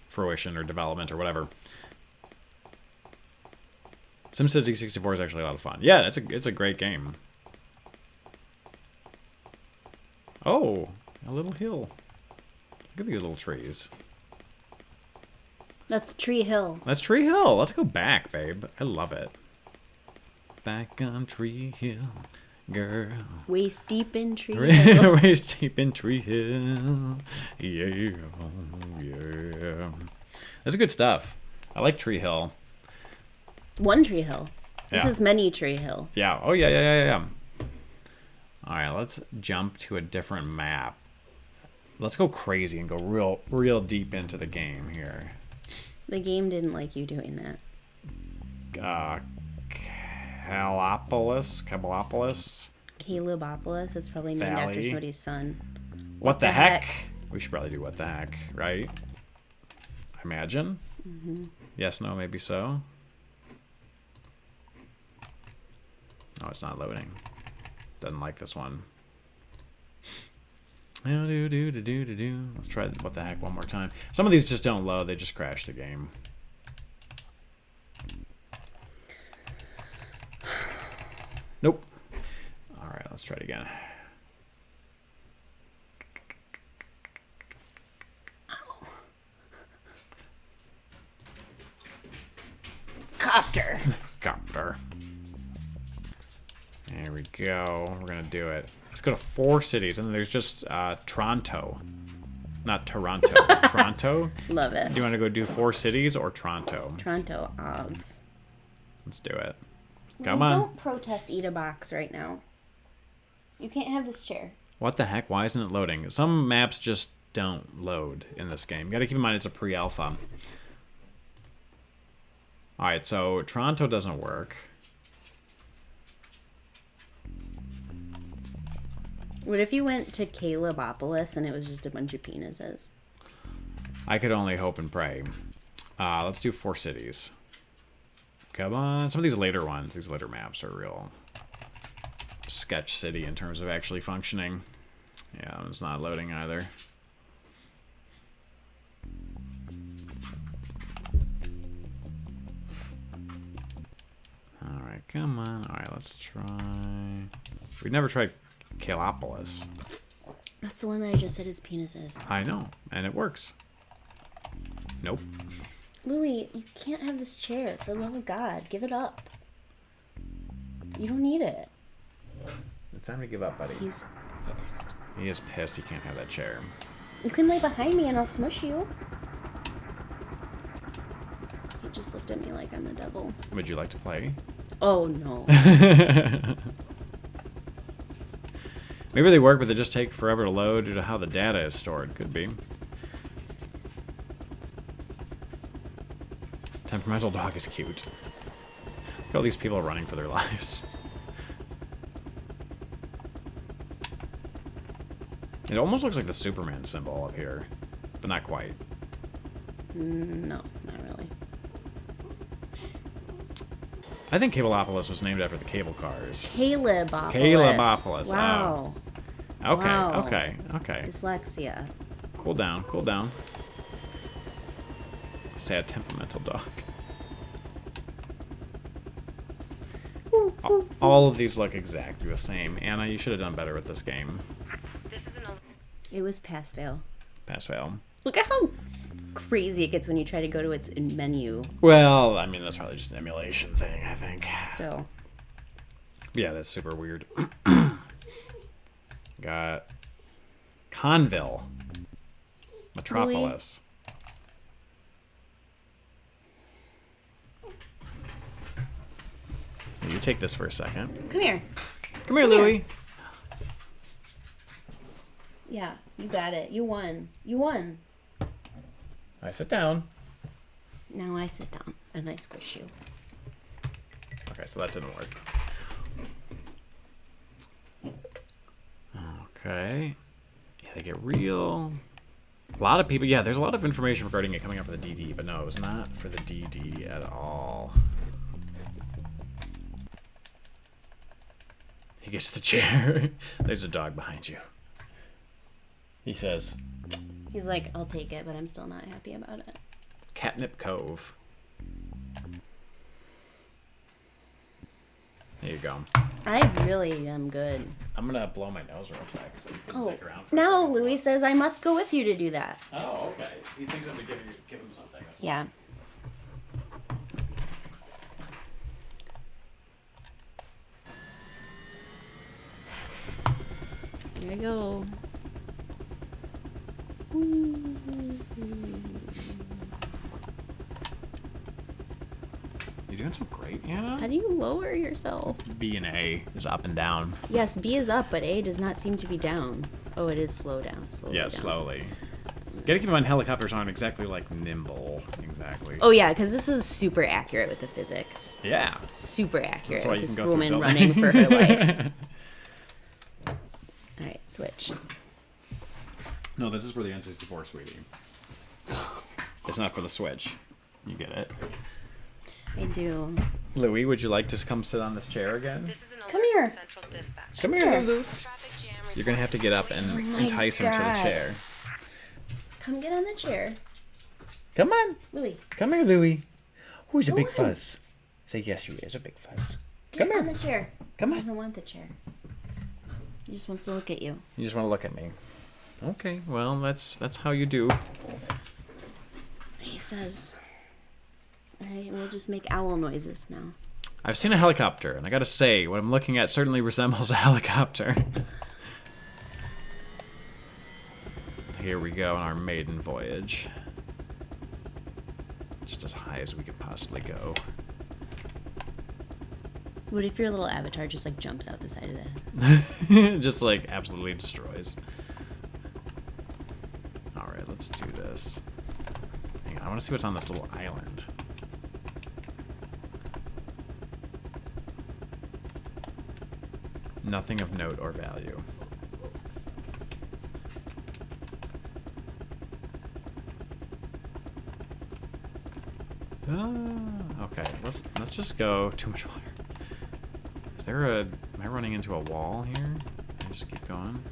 fruition or development or whatever. SimCity 64 is actually a lot of fun. Yeah, it's a great game. Oh, a little hill. Look at these little trees. That's Tree Hill. That's Tree Hill. Let's go back, babe. I love it. Back on Tree Hill, girl. Waist deep in Tree Hill. Waist deep in Tree Hill. Yeah. That's good stuff. I like Tree Hill. One Tree Hill. This Yeah. is many Tree Hill. Yeah. Oh, yeah. All right, let's jump to a different map. Let's go crazy and go real deep into the game here. The game didn't like you doing that. Calopolis. Calopolis. It's probably named after Valley. somebody's son. What the heck? We should probably do what the heck, right? I imagine. Mm-hmm. Yes, no, maybe so. Oh, it's not loading. Doesn't like this one. Let's try what the heck one more time. Some of these just don't load. They just crash the game. Nope. All right, let's try it again. Copter. Copter. There we go. We're gonna do it. Let's go to 4 cities, and then there's just Toronto, not Toronto. Toronto. Love it. Do you want to go do 4 cities or Toronto? Toronto obs. Let's do it. Come on. Don't protest eat a box right now. You can't have this chair. What the heck? Why isn't it loading? Some maps just don't load in this game. You gotta keep in mind it's a pre-alpha. Alright, so Toronto doesn't work. What if you went to Calebopolis and it was just a bunch of penises? I could only hope and pray. Let's do 4 cities. Come on. Some of these later ones, these later maps are real sketch city in terms of actually functioning. Yeah, it's not loading either. Alright, come on. Alright, let's try... We've never tried Caleopolis. That's the one that I just said is penises. I know, and it works. Nope. Louis, you can't have this chair. For the love of God, give it up. You don't need it. It's time to give up, buddy. He's pissed. He is pissed he can't have that chair. You can lay behind me and I'll smush you. He just looked at me like I'm the devil. Would you like to play? Oh, no. Maybe they work, but they just take forever to load due to how the data is stored. Could be. Temperamental dog is cute. Look at all these people running for their lives. It almost looks like the Superman symbol up here, but not quite. No, not really. I think Cableopolis was named after the cable cars. Caleopolis. Caleopolis. Wow. Oh. Okay, Wow. okay. Dyslexia. Cool down, cool down. Sad temperamental dog. All of these look exactly the same. Anna, you should have done better with this game. This is an It was pass-fail. Pass-fail. Look at how crazy it gets when you try to go to its menu. Well, I mean, that's probably just an emulation thing, I think. Still. Yeah, that's super weird. Got Conville. Metropolis. You take this for a second. Come here. Come here, Louie. Yeah, you got it. You won. You won. I sit down. Now I sit down and I squish you. Okay, so that didn't work. Okay. Yeah, they get real. A lot of people, yeah, there's a lot of information regarding it coming up for the DD, but no, it was not for the DD at all. He gets the chair. There's a dog behind you. He says, He's like, I'll take it, but I'm still not happy about it. Catnip Cove. There you go. I really am good. I'm gonna blow my nose real quick so you can stick around for a Now second. Louis says I must go with you to do that. Oh, okay. He thinks I'm gonna give him something. Yeah. Here I go. You're doing so great, Anna. How do you lower yourself? B and A is up and down. Yes, B is up, but A does not seem to be down. Oh, it is slow down. Slowly Yeah, down. slowly. Gotta keep in mind helicopters aren't exactly like nimble. Exactly. Oh yeah, because this is super accurate with the physics. Yeah. Super accurate That's why with you this can go through woman building. running for her life. All right, switch. No, this is for the N64, sweetie. It's not for the Switch. You get it. I do. Louis, would you like to come sit on this chair again? This is an alert Come here. from Central Dispatch. Come here, Louis. Traffic jam You're gonna have to get up and Oh my entice him to the God. chair. Come get on the chair. Come on. Louis, Come here, Louis. Who's a Go big on. fuzz? Say yes, you is a big fuzz. get Come on here. the chair. Come He on. doesn't want the chair. He just wants to look at you. You just want to look at me. Okay, well, that's how you do. He says, I will just make owl noises now. I've seen a helicopter, and I gotta say, what I'm looking at certainly resembles a helicopter. Here we go on our maiden voyage. Just as high as we could possibly go. What if your little avatar just like jumps out the side of the... Just like absolutely destroys. Alright, let's do this. Hang on, I want to see what's on this little island. Nothing of note or value. Okay, let's just go. Too much water. Is there a... Am I running into a wall here? I just keep going.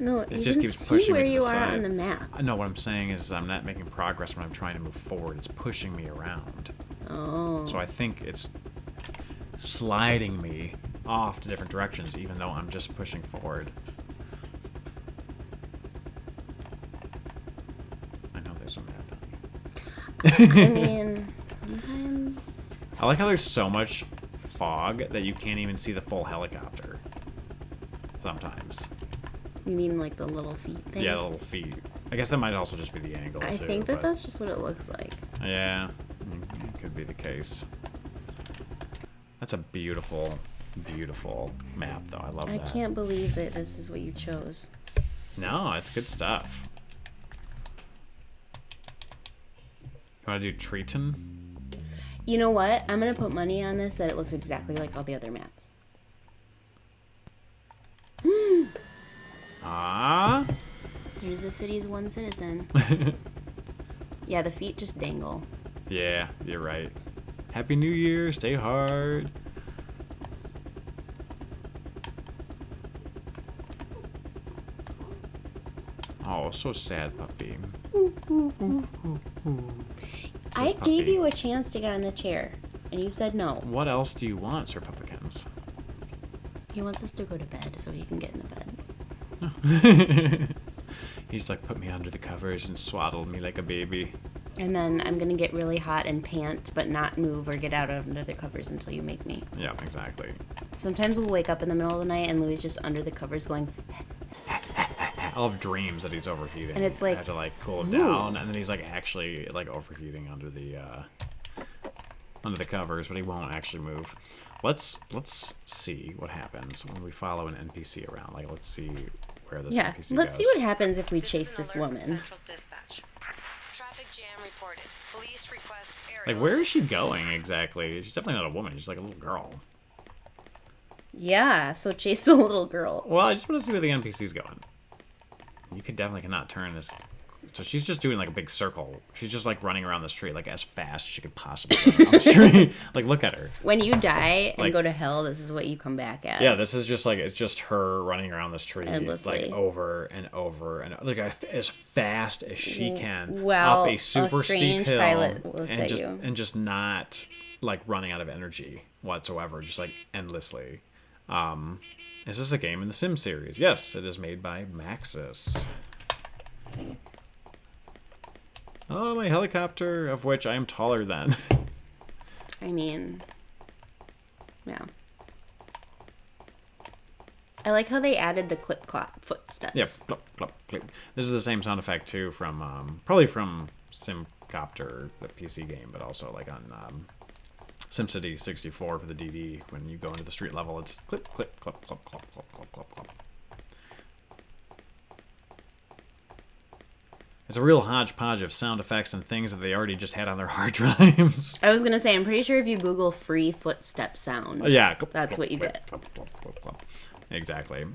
No, It you just can keeps see pushing where me to you the are side. on the map. No, what I'm saying is I'm not making progress when I'm trying to move forward. It's pushing me around. Oh. So I think it's sliding me off to different directions, even though I'm just pushing forward. I know there's a map. I mean, sometimes... I like how there's so much fog that you can't even see the full helicopter. Sometimes. You mean like the little feet things? Yeah, the little feet. I guess that might also just be the angle, I too. think that but that's just what it looks like. yeah, it could be the case. That's a beautiful, beautiful map, though. I love that. I can't believe that this is what you chose. No, it's good stuff. You want to do Triton? You know what? I'm going to put money on this that it looks exactly like all the other maps. Ah. There's the city's one citizen. Yeah, the feet just dangle. Yeah, you're right. Happy New Year. Stay hard. Oh, so sad, puppy. I gave you a chance to get on the chair, and you said no. What else do you want, Sir Puppikins? He wants us to go to bed so he can get in the bed. He's like, put me under the covers and swaddled me like a baby. And then I'm going to get really hot and pant, but not move or get out of under the covers until you make me. Yeah, exactly. Sometimes we'll wake up in the middle of the night and Louis is just under the covers going... I'll have dreams that he's overheating. And it's like, I have to like cool him down, and then he's like actually like overheating under the covers, but he won't actually move. Let's see what happens when we follow an NPC around. Like, let's see where this NPC goes. Let's see what happens if we chase this woman. Traffic jam reported. Police request Like, where is she going exactly? She's definitely not a woman. She's like a little girl. Yeah, so chase the little girl. Well, I just want to see where the NPC's going. You cannot turn this. So she's just doing like a big circle. She's just like running around the street like as fast as she could possibly run around the street. Like, look at her. When you die and like, go to hell, this is what you come back as. Yeah, this is just like, it's just her running around the street endlessly, like over and over and like as fast as she can well, up a super steep hill pilot looks and at just you. and just not like running out of energy whatsoever, just like endlessly. Is this a game in the Sim series? Yes, it is made by Maxis. Oh, my helicopter, of which I am taller than. I mean, yeah. I like how they added the clip-clop footsteps. Yep, plop, plop, clip. This is the same sound effect, too, from, probably from SimCopter, the PC game, but also, like, on SimCity 64 for the DD. When you go into the street level, it's clip, clip, clip, clip, clip, clip, clip, clip, clip. It's a real hodgepodge of sound effects and things that they already just had on their hard drives. I was going to say, I'm pretty sure if you Google free footstep sound, yeah, that's what you get. Exactly.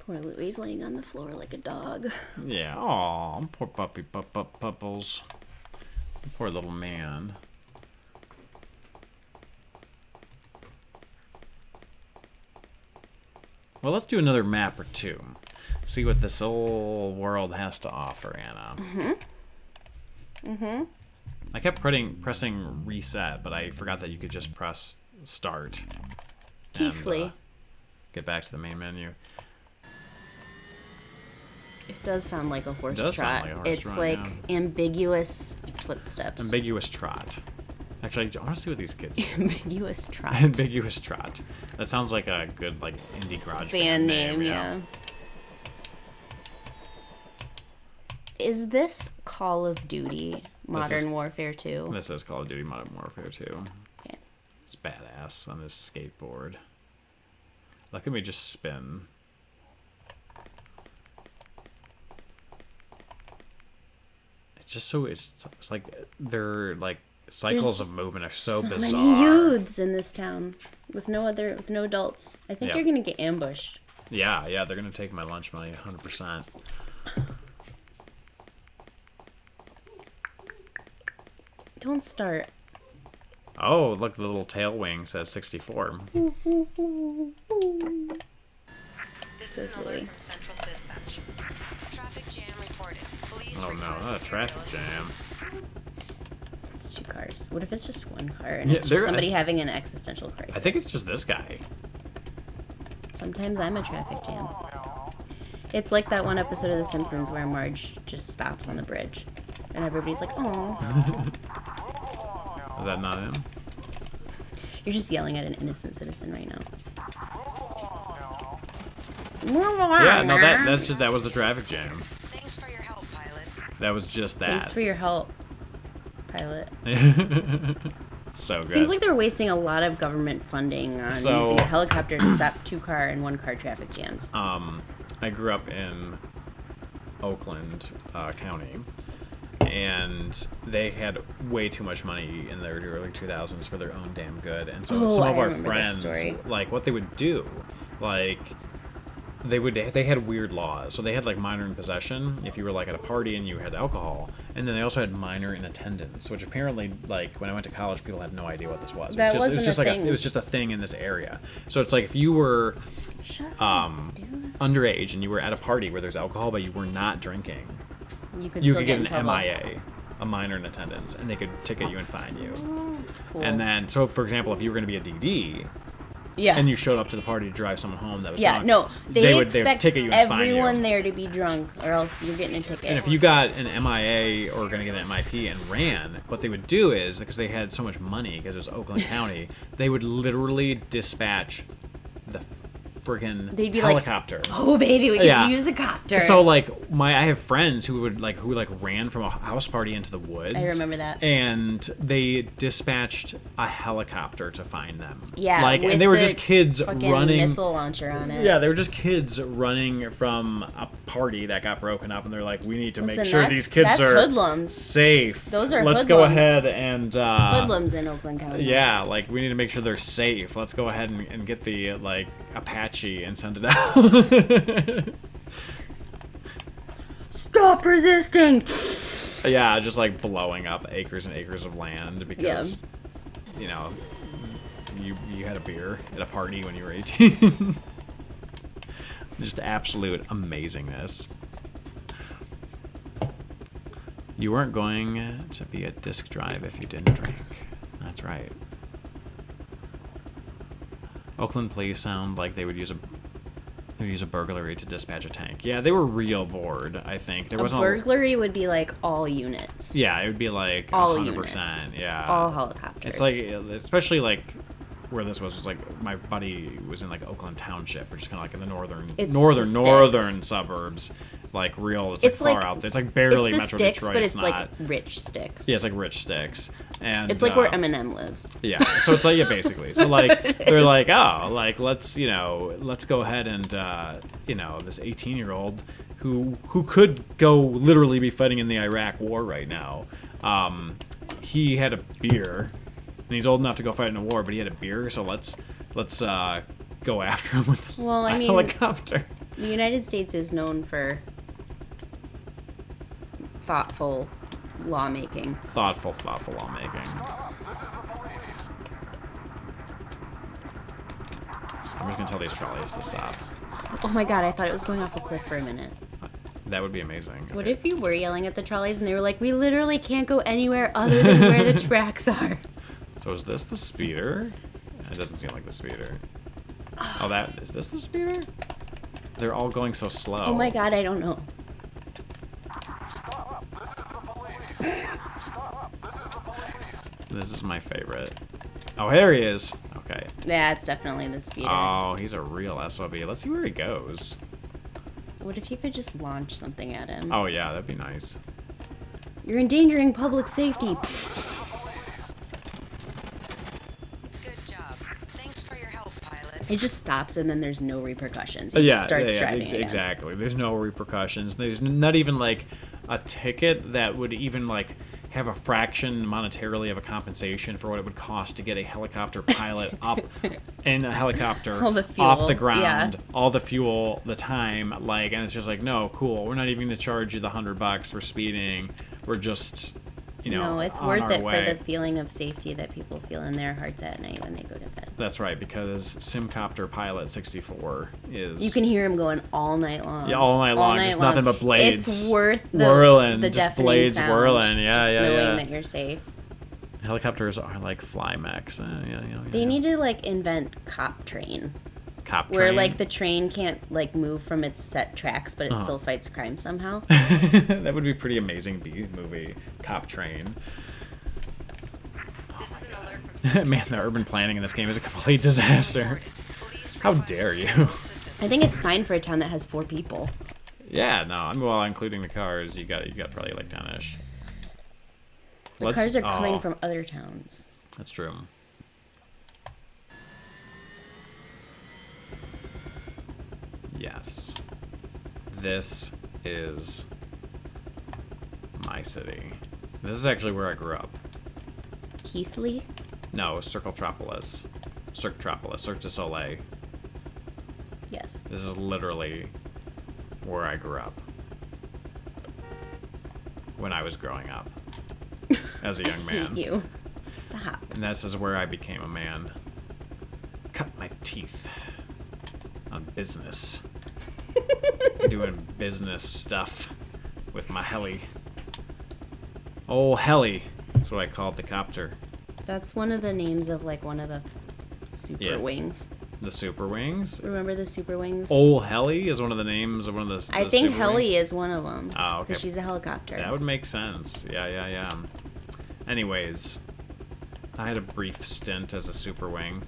Poor Louis laying on the floor like a dog. Yeah, aw, poor puppy, pupples. Poor little man. Well, let's do another map or two. See what this whole world has to offer, Anna. I kept pressing reset, but I forgot that you could just press start. Keithley. And, get back to the main menu. It does sound like a horse It does trot. sound like a horse it's trot, like yeah. Ambiguous footsteps. Ambiguous trot. Actually, I want to see what these kids do. Ambiguous trot. Ambiguous trot. That sounds like a good like indie garage band name, yeah. Is this Call of Duty Modern Warfare 2? This is Call of Duty Modern Warfare 2. Okay. It's badass on this skateboard. Look at me just spin. It's just so it's like they're like cycles of movement are so bizarre. Many youths in this town with no adults. I think you're gonna get ambushed. Yeah, they're gonna take my lunch money 100%. Don't start. Oh, look, the little tail wing says 64. Says Louis. Oh no, not a traffic jam. It's 2 cars. What if it's just 1 car and it's just somebody having an existential crisis? I think it's just this guy. Sometimes I'm a traffic jam. It's like that one episode of The Simpsons where Marge just stops on the bridge. And everybody's like, oh. Is that not him? You're just yelling at an innocent citizen right now. Yeah, no, that was the traffic jam. Thanks for your help, pilot. That was just that. Thanks for your help, pilot. So good. Seems like they're wasting a lot of government funding on using a helicopter to stop 2-car and 1-car traffic jams. I grew up in Oakland County, and they had way too much money in the early 2000s for their own damn good. And so some of our friends, like, what they would do, like, they had weird laws. So they had like minor in possession if you were like at a party and you had alcohol, and then they also had minor in attendance, which apparently, like, when I went to college, people had no idea what this was. It was just a thing in this area. So it's like if you were underage and you were at a party where there's alcohol but you were not drinking, you could get an MIA, a minor in attendance, and they could ticket you and fine you. Cool. And then, so for example, if you were going to be a DD, and you showed up to the party to drive someone home that was drunk, they would ticket you and everyone fine you. There to be drunk, or else you're getting a ticket. And if you got an MIA or going to get an MIP and ran, what they would do is, because they had so much money, because it was Oakland County, they would literally dispatch the friggin' helicopter. Like, oh baby, we get to use the copter. So like I have friends who ran from a house party into the woods. I remember that. And they dispatched a helicopter to find them. Yeah, like, and they were just kids running. Missile launcher on it. Yeah, they were just kids running from a party that got broken up, and they're like, we need to make sure these kids are hoodlums. Safe. Those are Let's hoodlums. go ahead and hoodlums in Oakland County. Yeah, like we need to make sure they're safe. Let's go ahead and get the like Apache and send it out. Stop resisting. Yeah, just like blowing up acres and acres of land because you know you had a beer at a party when you were 18. Just absolute amazingness. You weren't going to be a disc drive if you didn't drink. That's right. Oakland police sound like they would use a burglary to dispatch a tank. Yeah, they were real bored, I think. There wasn't burglary would be like all units. Yeah, it would be like all 100%. Units. Yeah. All helicopters. It's like, especially like where this was like my buddy was in like Oakland Township, which is kind of like in the northern suburbs. Like real, it's like far out there. It's like barely it's the Metro sticks, Detroit. But it's not, like rich sticks. Yeah, it's like rich sticks. And it's like where Eminem lives. Yeah, so it's like, yeah, basically. So like they're like, oh, like let's go ahead and this 18-year-old who could go literally be fighting in the Iraq war right now. He had a beer, and he's old enough to go fight in a war, but he had a beer. So let's go after him with a helicopter. The United States is known for thoughtful lawmaking. Thoughtful lawmaking. I'm just gonna tell these trolleys to stop. Oh my god, I thought it was going off a cliff for a minute. That would be amazing. What if you were yelling at the trolleys and they were like, we literally can't go anywhere other than where the tracks are? So is this the speeder? It doesn't seem like the speeder. Oh, is this the speeder? They're all going so slow. Oh my god, I don't know. This is my favorite. Oh, here he is. Okay. Yeah, it's definitely the speeder. Oh, he's a real SOB. Let's see where he goes. What if you could just launch something at him? Oh, yeah, that'd be nice. You're endangering public safety. Good job. Thanks for your help, pilot. It just stops and then there's no repercussions. He just starts driving again. Exactly. There's no repercussions. There's not even like a ticket that would even like have a fraction monetarily of a compensation for what it would cost to get a helicopter pilot up in a helicopter All the fuel, off the ground, yeah. all the fuel, the time, like, and it's just like, no, cool. We're not even going to charge you the $100 for speeding. We're just, you know, no, it's on worth our it way. for the feeling of safety that people feel in their hearts at night when they go to bed. That's right, because SimCopter Pilot 64 is... You can hear him going all night long. Yeah, all night long, just nothing but blades. It's worth the whirling, the just deafening blades sound, whirling. Yeah, just yeah, knowing yeah. that you're safe. Helicopters are like fly mechs. They need to like invent cop train. Cop train. Where like the train can't like move from its set tracks, but it still fights crime somehow. That would be pretty amazing B movie. Cop train. Man, the urban planning in this game is a complete disaster. How dare you? I think it's fine for a town that has 4 people. Yeah, no, I mean, well, including the cars, you got probably like 10-ish. The cars are coming from other towns. That's true. Yes. This is my city. This is actually where I grew up. Keithley? No, Circletropolis. Cirque du Soleil. Yes. This is literally where I grew up. When I was growing up. As a young man. I hate you. Stop. And this is where I became a man. Cut my teeth. On business. Doing business stuff with my heli. Oh, heli. That's what I called the copter. That's one of the names of like one of the super wings. The super wings? Remember the super wings? Oh, heli is one of the names of one of the I think super heli wings? is one of them. Oh, okay. Because she's a helicopter. That would make sense. Yeah. Anyways, I had a brief stint as a super wing.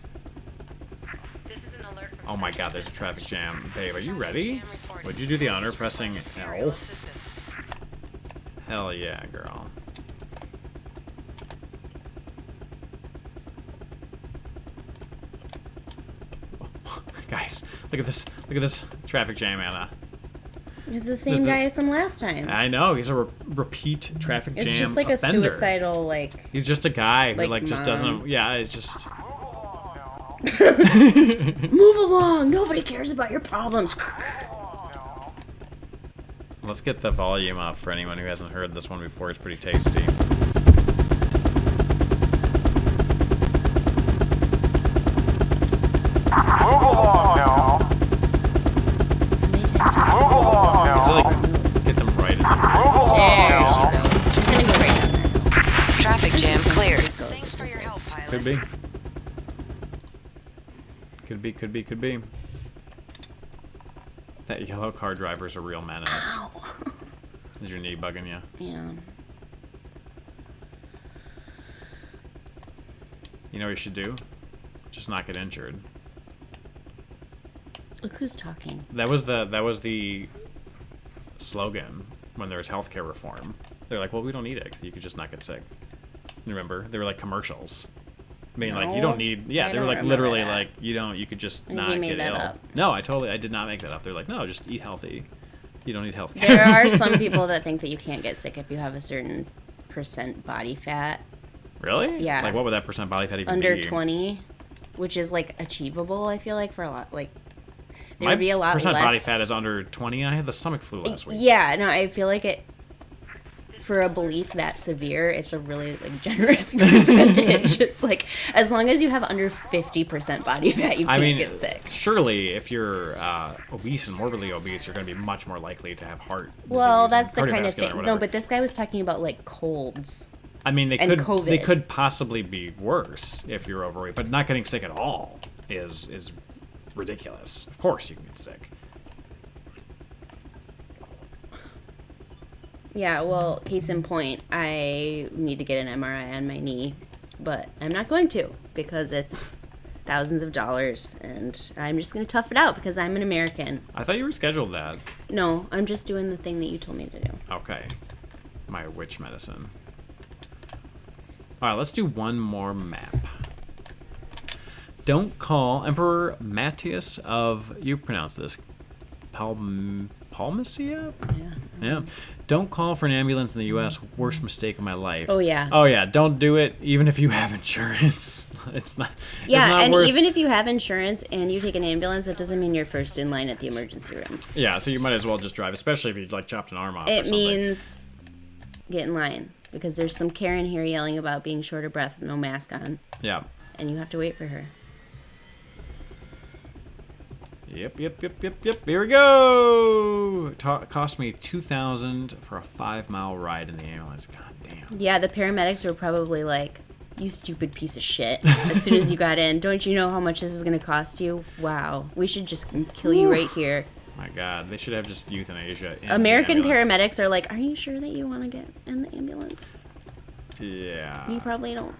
This is an alert from Oh my god, there's a traffic jam. Babe, are you ready? Would you do the honor pressing L? Hell yeah, girl. Guys, look at this traffic jam, Anna. It's the same guy from last time. I know, he's a repeat traffic jam It's just like offender. a suicidal, like... He's just a guy who like just mom. doesn't, yeah, it's just... Move along! Nobody cares about your problems! Let's get the volume up for anyone who hasn't heard this one before. It's pretty tasty. Move along now. How many times do you have to say Move along I feel now. like get them right in the Move along There now. she goes. She's gonna go right down that hill. Traffic This jam is San cleared. Francisco, is Thanks what for this your is. help, pilot. Could be. Could be. That yellow car driver's a real menace. Ow. Is your knee bugging you? Yeah. You know what you should do? Just not get injured. Look who's talking. That was the slogan when there was healthcare reform. They're like, well, we don't need it. You could just not get sick. You remember? They were like commercials. I mean, like, you don't need... Yeah, I they were don't like, remember literally, that. like, you could just think not you made get that ill. up. No, I did not make that up. They're like, no, just eat healthy. You don't need health care. There are some people that think that you can't get sick if you have a certain % body fat. Really? Yeah. Like, what would that percent body fat even Under be? 20, which is, like, achievable, I feel like, for a lot. Like, there My would be a lot percent less... body fat is under 20. I had the stomach flu last week. Yeah, no, I feel like it... For a belief that severe, it's a really like generous percentage. It's like as long as you have under 50% body fat, you can't get sick. Surely, if you're obese and morbidly obese, you're going to be much more likely to have heart disease. Well, and that's the kind of cardiovascular thing. or No, whatever. but this guy was talking about like colds. I mean, they and could COVID. they could possibly be worse if you're overweight, but not getting sick at all is ridiculous. Of course, you can get sick. Yeah, well, case in point, I need to get an MRI on my knee, but I'm not going to because it's thousands of dollars, and I'm just going to tough it out because I'm an American. I thought you were scheduled that. No, I'm just doing the thing that you told me to do. Okay. My witch medicine. All right, let's do one more map. Don't call Emperor Matthias of, you pronounce this, Palmacia? Yeah, Yeah. Don't call for an ambulance in the U.S. Worst mistake of my life. Oh, yeah. Oh, yeah. Don't do it, even if you have insurance. It's not. Yeah, it's not and worth... even if you have insurance and you take an ambulance, that doesn't mean you're first in line at the emergency room. Yeah, so you might as well just drive, especially if you like chopped an arm off. It means get in line because there's some Karen here yelling about being short of breath with no mask on. Yeah. And you have to wait for her. Yep. Here we go. Cost me $2,000 for a 5-mile ride in the ambulance. God damn. Yeah, the paramedics were probably like, "You stupid piece of shit." As soon as you got in, don't you know how much this is going to cost you? Wow, we should just kill you right here. My God, they should have just euthanasia. In American the ambulance. paramedics are like, "Are you sure that you want to get in the ambulance?" Yeah. You probably don't.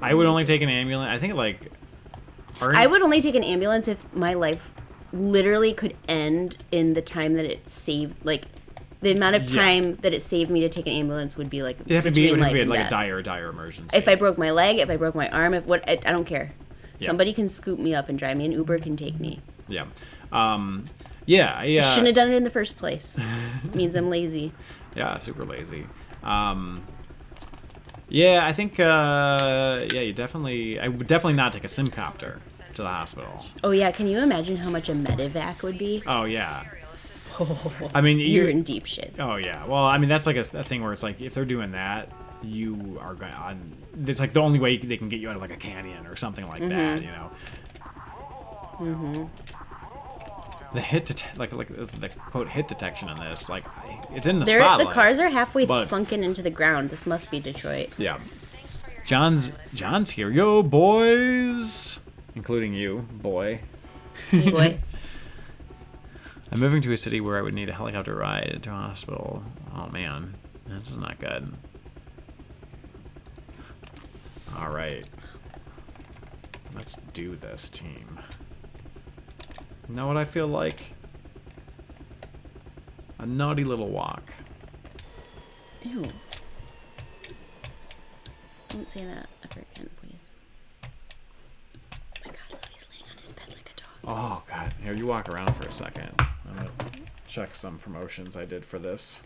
I would only take an ambulance. I think like. I would only take an ambulance if my life literally could end in the time that it saved, like the amount of time that it saved me to take an ambulance would be like It'd have to be life like death. a dire emergency. If I broke my leg, if I broke my arm, I don't care. Somebody can scoop me up and drive me. An Uber can take me. Yeah. I shouldn't have done it in the first place. It means I'm lazy. Yeah, super lazy. Yeah, I think you definitely. I would definitely not take a SimCopter to the hospital. Oh yeah, can you imagine how much a medevac would be? Oh yeah. I mean, you're in deep shit. Oh yeah. Well, I mean, that's like a thing where it's like if they're doing that, you are going. It's like the only way they can get you out of like a canyon or something like that, you know. The hit the quote hit detection on this, like it's in the spotlight. The cars are halfway sunken into the ground. This must be Detroit. Yeah. John's here, yo boys, including you, boy. Hey, boy. I'm moving to a city where I would need a helicopter ride to a hospital. Oh man, this is not good. All right, let's do this, team. You know what I feel like? A naughty little walk. Ew. Don't say that ever again, please. Oh my God, he's laying on his bed like a dog. Oh God, here, you walk around for a second. I'm gonna check some promotions I did for this.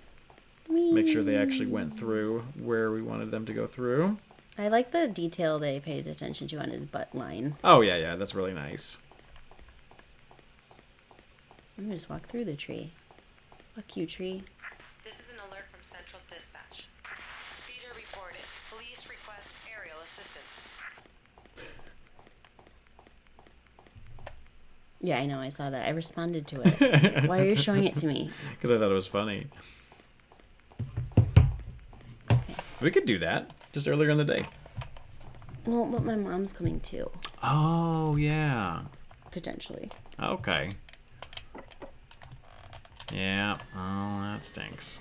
Make sure they actually went through where we wanted them to go through. I like the detail they paid attention to on his butt line. Oh yeah, that's really nice. I'm gonna just walk through the tree. Fuck you, tree. This is an alert from Central Dispatch. Speeder reported. Police request aerial assistance. Yeah, I know. I saw that. I responded to it. Why are you showing it to me? Because I thought it was funny. Okay. We could do that just earlier in the day. Well, but my mom's coming too. Oh yeah. Potentially. Okay. Yeah. Oh, that stinks.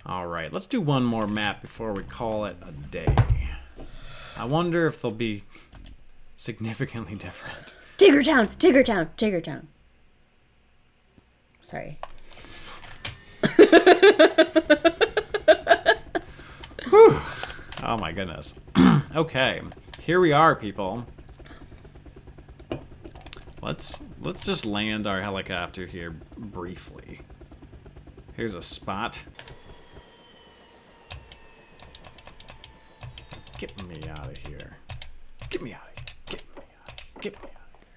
All right, let's do one more map before we call it a day. I wonder if they'll be significantly different. Tiggertown! Tiggertown! Tiggertown! Sorry. Whew. Oh my goodness. Okay, here we are, people. Let's just land our helicopter here briefly. Here's a spot. Get me out of here. Get me out of here. Get me out of here. Get me out of here.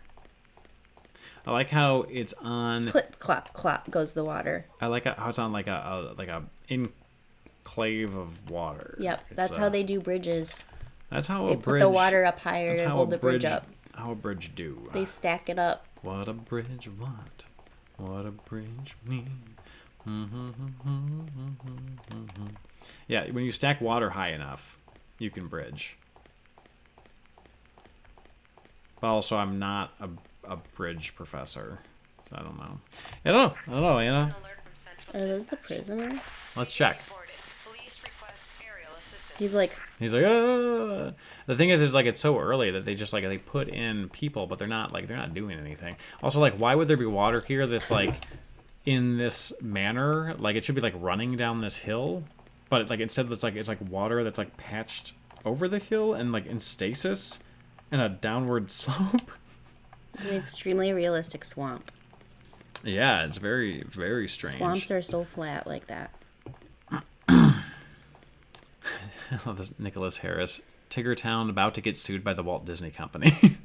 I like how it's on. Clip, clop, clop goes the water. I like how it's on like a enclave of water. Yep, that's how they do bridges. That's how they a bridge. Put the water up higher to hold the bridge up. How a bridge do. They stack it up. What a bridge what? What a bridge mean? Yeah, when you stack water high enough, you can bridge. But also, I'm not a bridge professor, so I don't know. I don't know, Anna. Are those the prisoners? Let's check. He's like, ah. The thing is like it's so early that they just like they put in people, but they're not doing anything. Also, like, why would there be water here that's like in this manner? Like, it should be like running down this hill, but like instead it's like water that's like patched over the hill and like in stasis and a downward slope. An extremely realistic swamp. Yeah, it's very, very strange. Swamps are so flat like that. I love this. Nicholas Harris. Tiggertown about to get sued by the Walt Disney Company.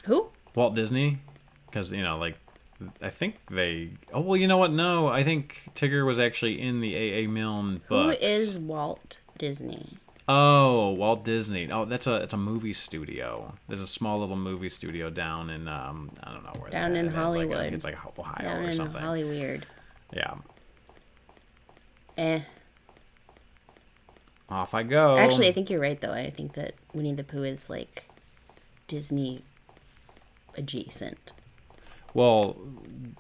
Who? Walt Disney? Because, like, I think they... Oh, well, you know what? No, I think Tigger was actually in the A.A. Milne books. Who is Walt Disney? Oh, Walt Disney. Oh, it's a movie studio. There's a small little movie studio down in, I don't know where. Down in Hollywood. I think it's like Ohio Down or something. in Hollyweird. Yeah. Eh. Off I go. Actually, I think you're right, though. I think that Winnie the Pooh is, like, Disney adjacent. Well,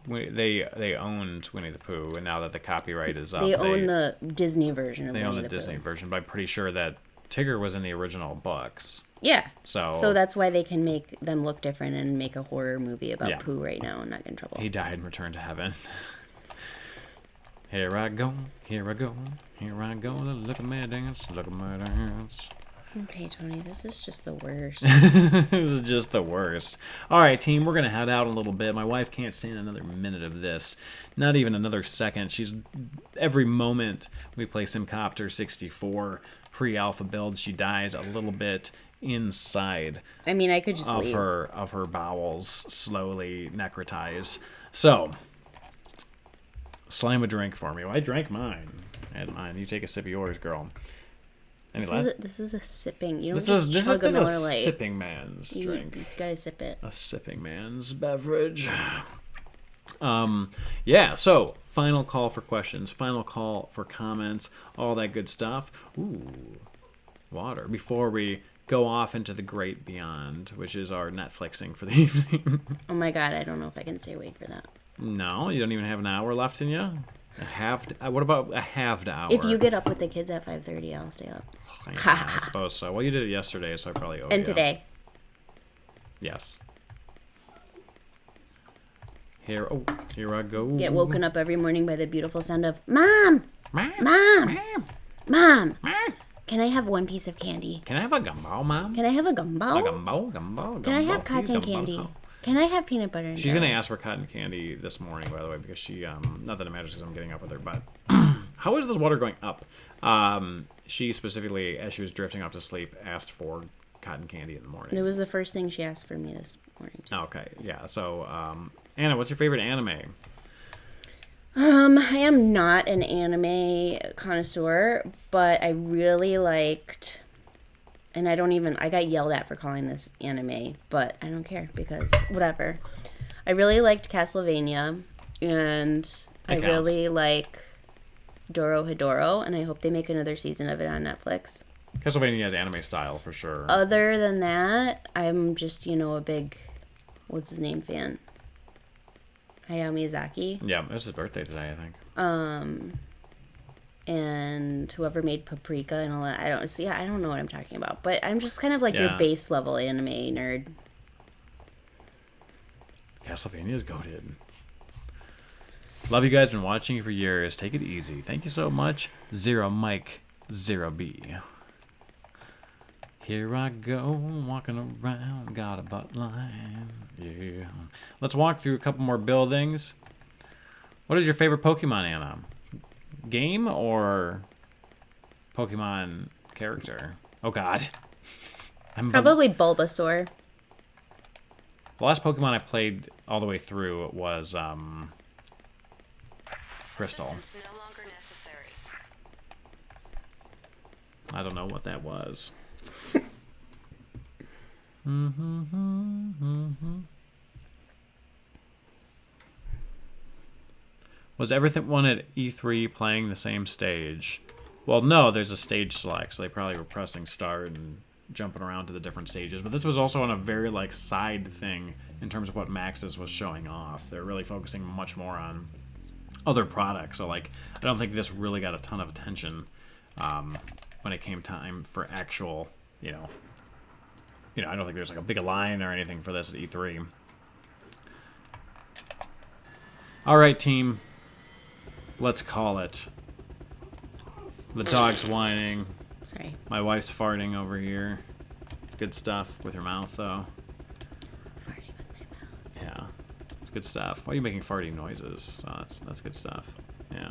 they owned Winnie the Pooh, and now that the copyright is up, They own the Disney version of Winnie the Pooh. They own the Disney version, but I'm pretty sure that Tigger was in the original books. Yeah. So that's why they can make them look different and make a horror movie about Yeah. Pooh right now and not get in trouble. He died and returned to heaven. Here I go, here I go, here I go. Look at me dance, look at me dance. Okay, Tony, this is just the worst. This is just the worst. All right, team, we're going to head out a little bit. My wife can't stand another minute of this. Not even another second. Every moment we play SimCopter 64 pre-alpha build, she dies a little bit inside. I mean, I could just leave. Of her bowels slowly necrotize. So, slam a drink for me. Well, I drank mine. I had mine. You take a sip of yours, girl. This is a sipping. You don't just chug a Miller Lite. Sipping man's drink. It's gotta sip it. A sipping man's beverage. Yeah, so final call for questions, final call for comments, all that good stuff. Ooh, water. Before we go off into the great beyond, which is our Netflixing for the evening. Oh my god, I don't know if I can stay awake for that. No, you don't even have an hour left in you? What about a halved hour? If you get up with the kids at 5:30, I'll stay up. I suppose so. Well, you did it yesterday, so I probably owe you. And today. Yes. Here I go. Get woken up every morning by the beautiful sound of Mom! Mom! Mom! Mom! Mom! Can I have one piece of candy? Can I have a gumball, Mom? Can I have a gumball? A gumball. Can I have cotton candy? Can I have peanut butter and She's jelly? going to ask for cotton candy this morning, by the way, because she, not that it matters because I'm getting up with her, but how is this water going up? She specifically, as she was drifting off to sleep, asked for cotton candy in the morning. It was the first thing she asked for me this morning, too. Okay, yeah. So, Anna, what's your favorite anime? I am not an anime connoisseur, but I really liked... And I got yelled at for calling this anime, but I don't care because whatever. I really liked Castlevania, and I really like Dorohedoro, and I hope they make another season of it on Netflix. Castlevania has anime style for sure. Other than that, I'm just, a big, what's his name fan? Hayao Miyazaki. Yeah, it's his birthday today, I think. And whoever made Paprika and all that. I don't know what I'm talking about. But I'm just kind of like your base level anime nerd. Castlevania's goated. Love you guys, been watching you for years. Take it easy. Thank you so much. Zero Mike, Zero B. Here I go, walking around, got a butt line. Yeah. Let's walk through a couple more buildings. What is your favorite Pokemon, Anna? Game or Pokemon character? Oh god. Probably Bulbasaur. The last Pokemon I played all the way through was Crystal. No longer necessary. I don't know what that was. Was everyone at E3 playing the same stage? Well, no, there's a stage select, so they probably were pressing start and jumping around to the different stages. But this was also on a very, side thing in terms of what Maxis was showing off. They're really focusing much more on other products. So, I don't think this really got a ton of attention when it came time for actual, I don't think there's, a big line or anything for this at E3. All right, team. Let's call it. The dog's whining. Sorry. My wife's farting over here. It's good stuff with her mouth, though. Farting with my mouth. Yeah. It's good stuff. Why are you making farting noises? Oh, that's good stuff. Yeah.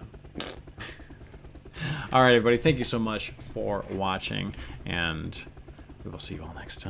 All right, everybody. Thank you so much for watching, and we will see you all next time.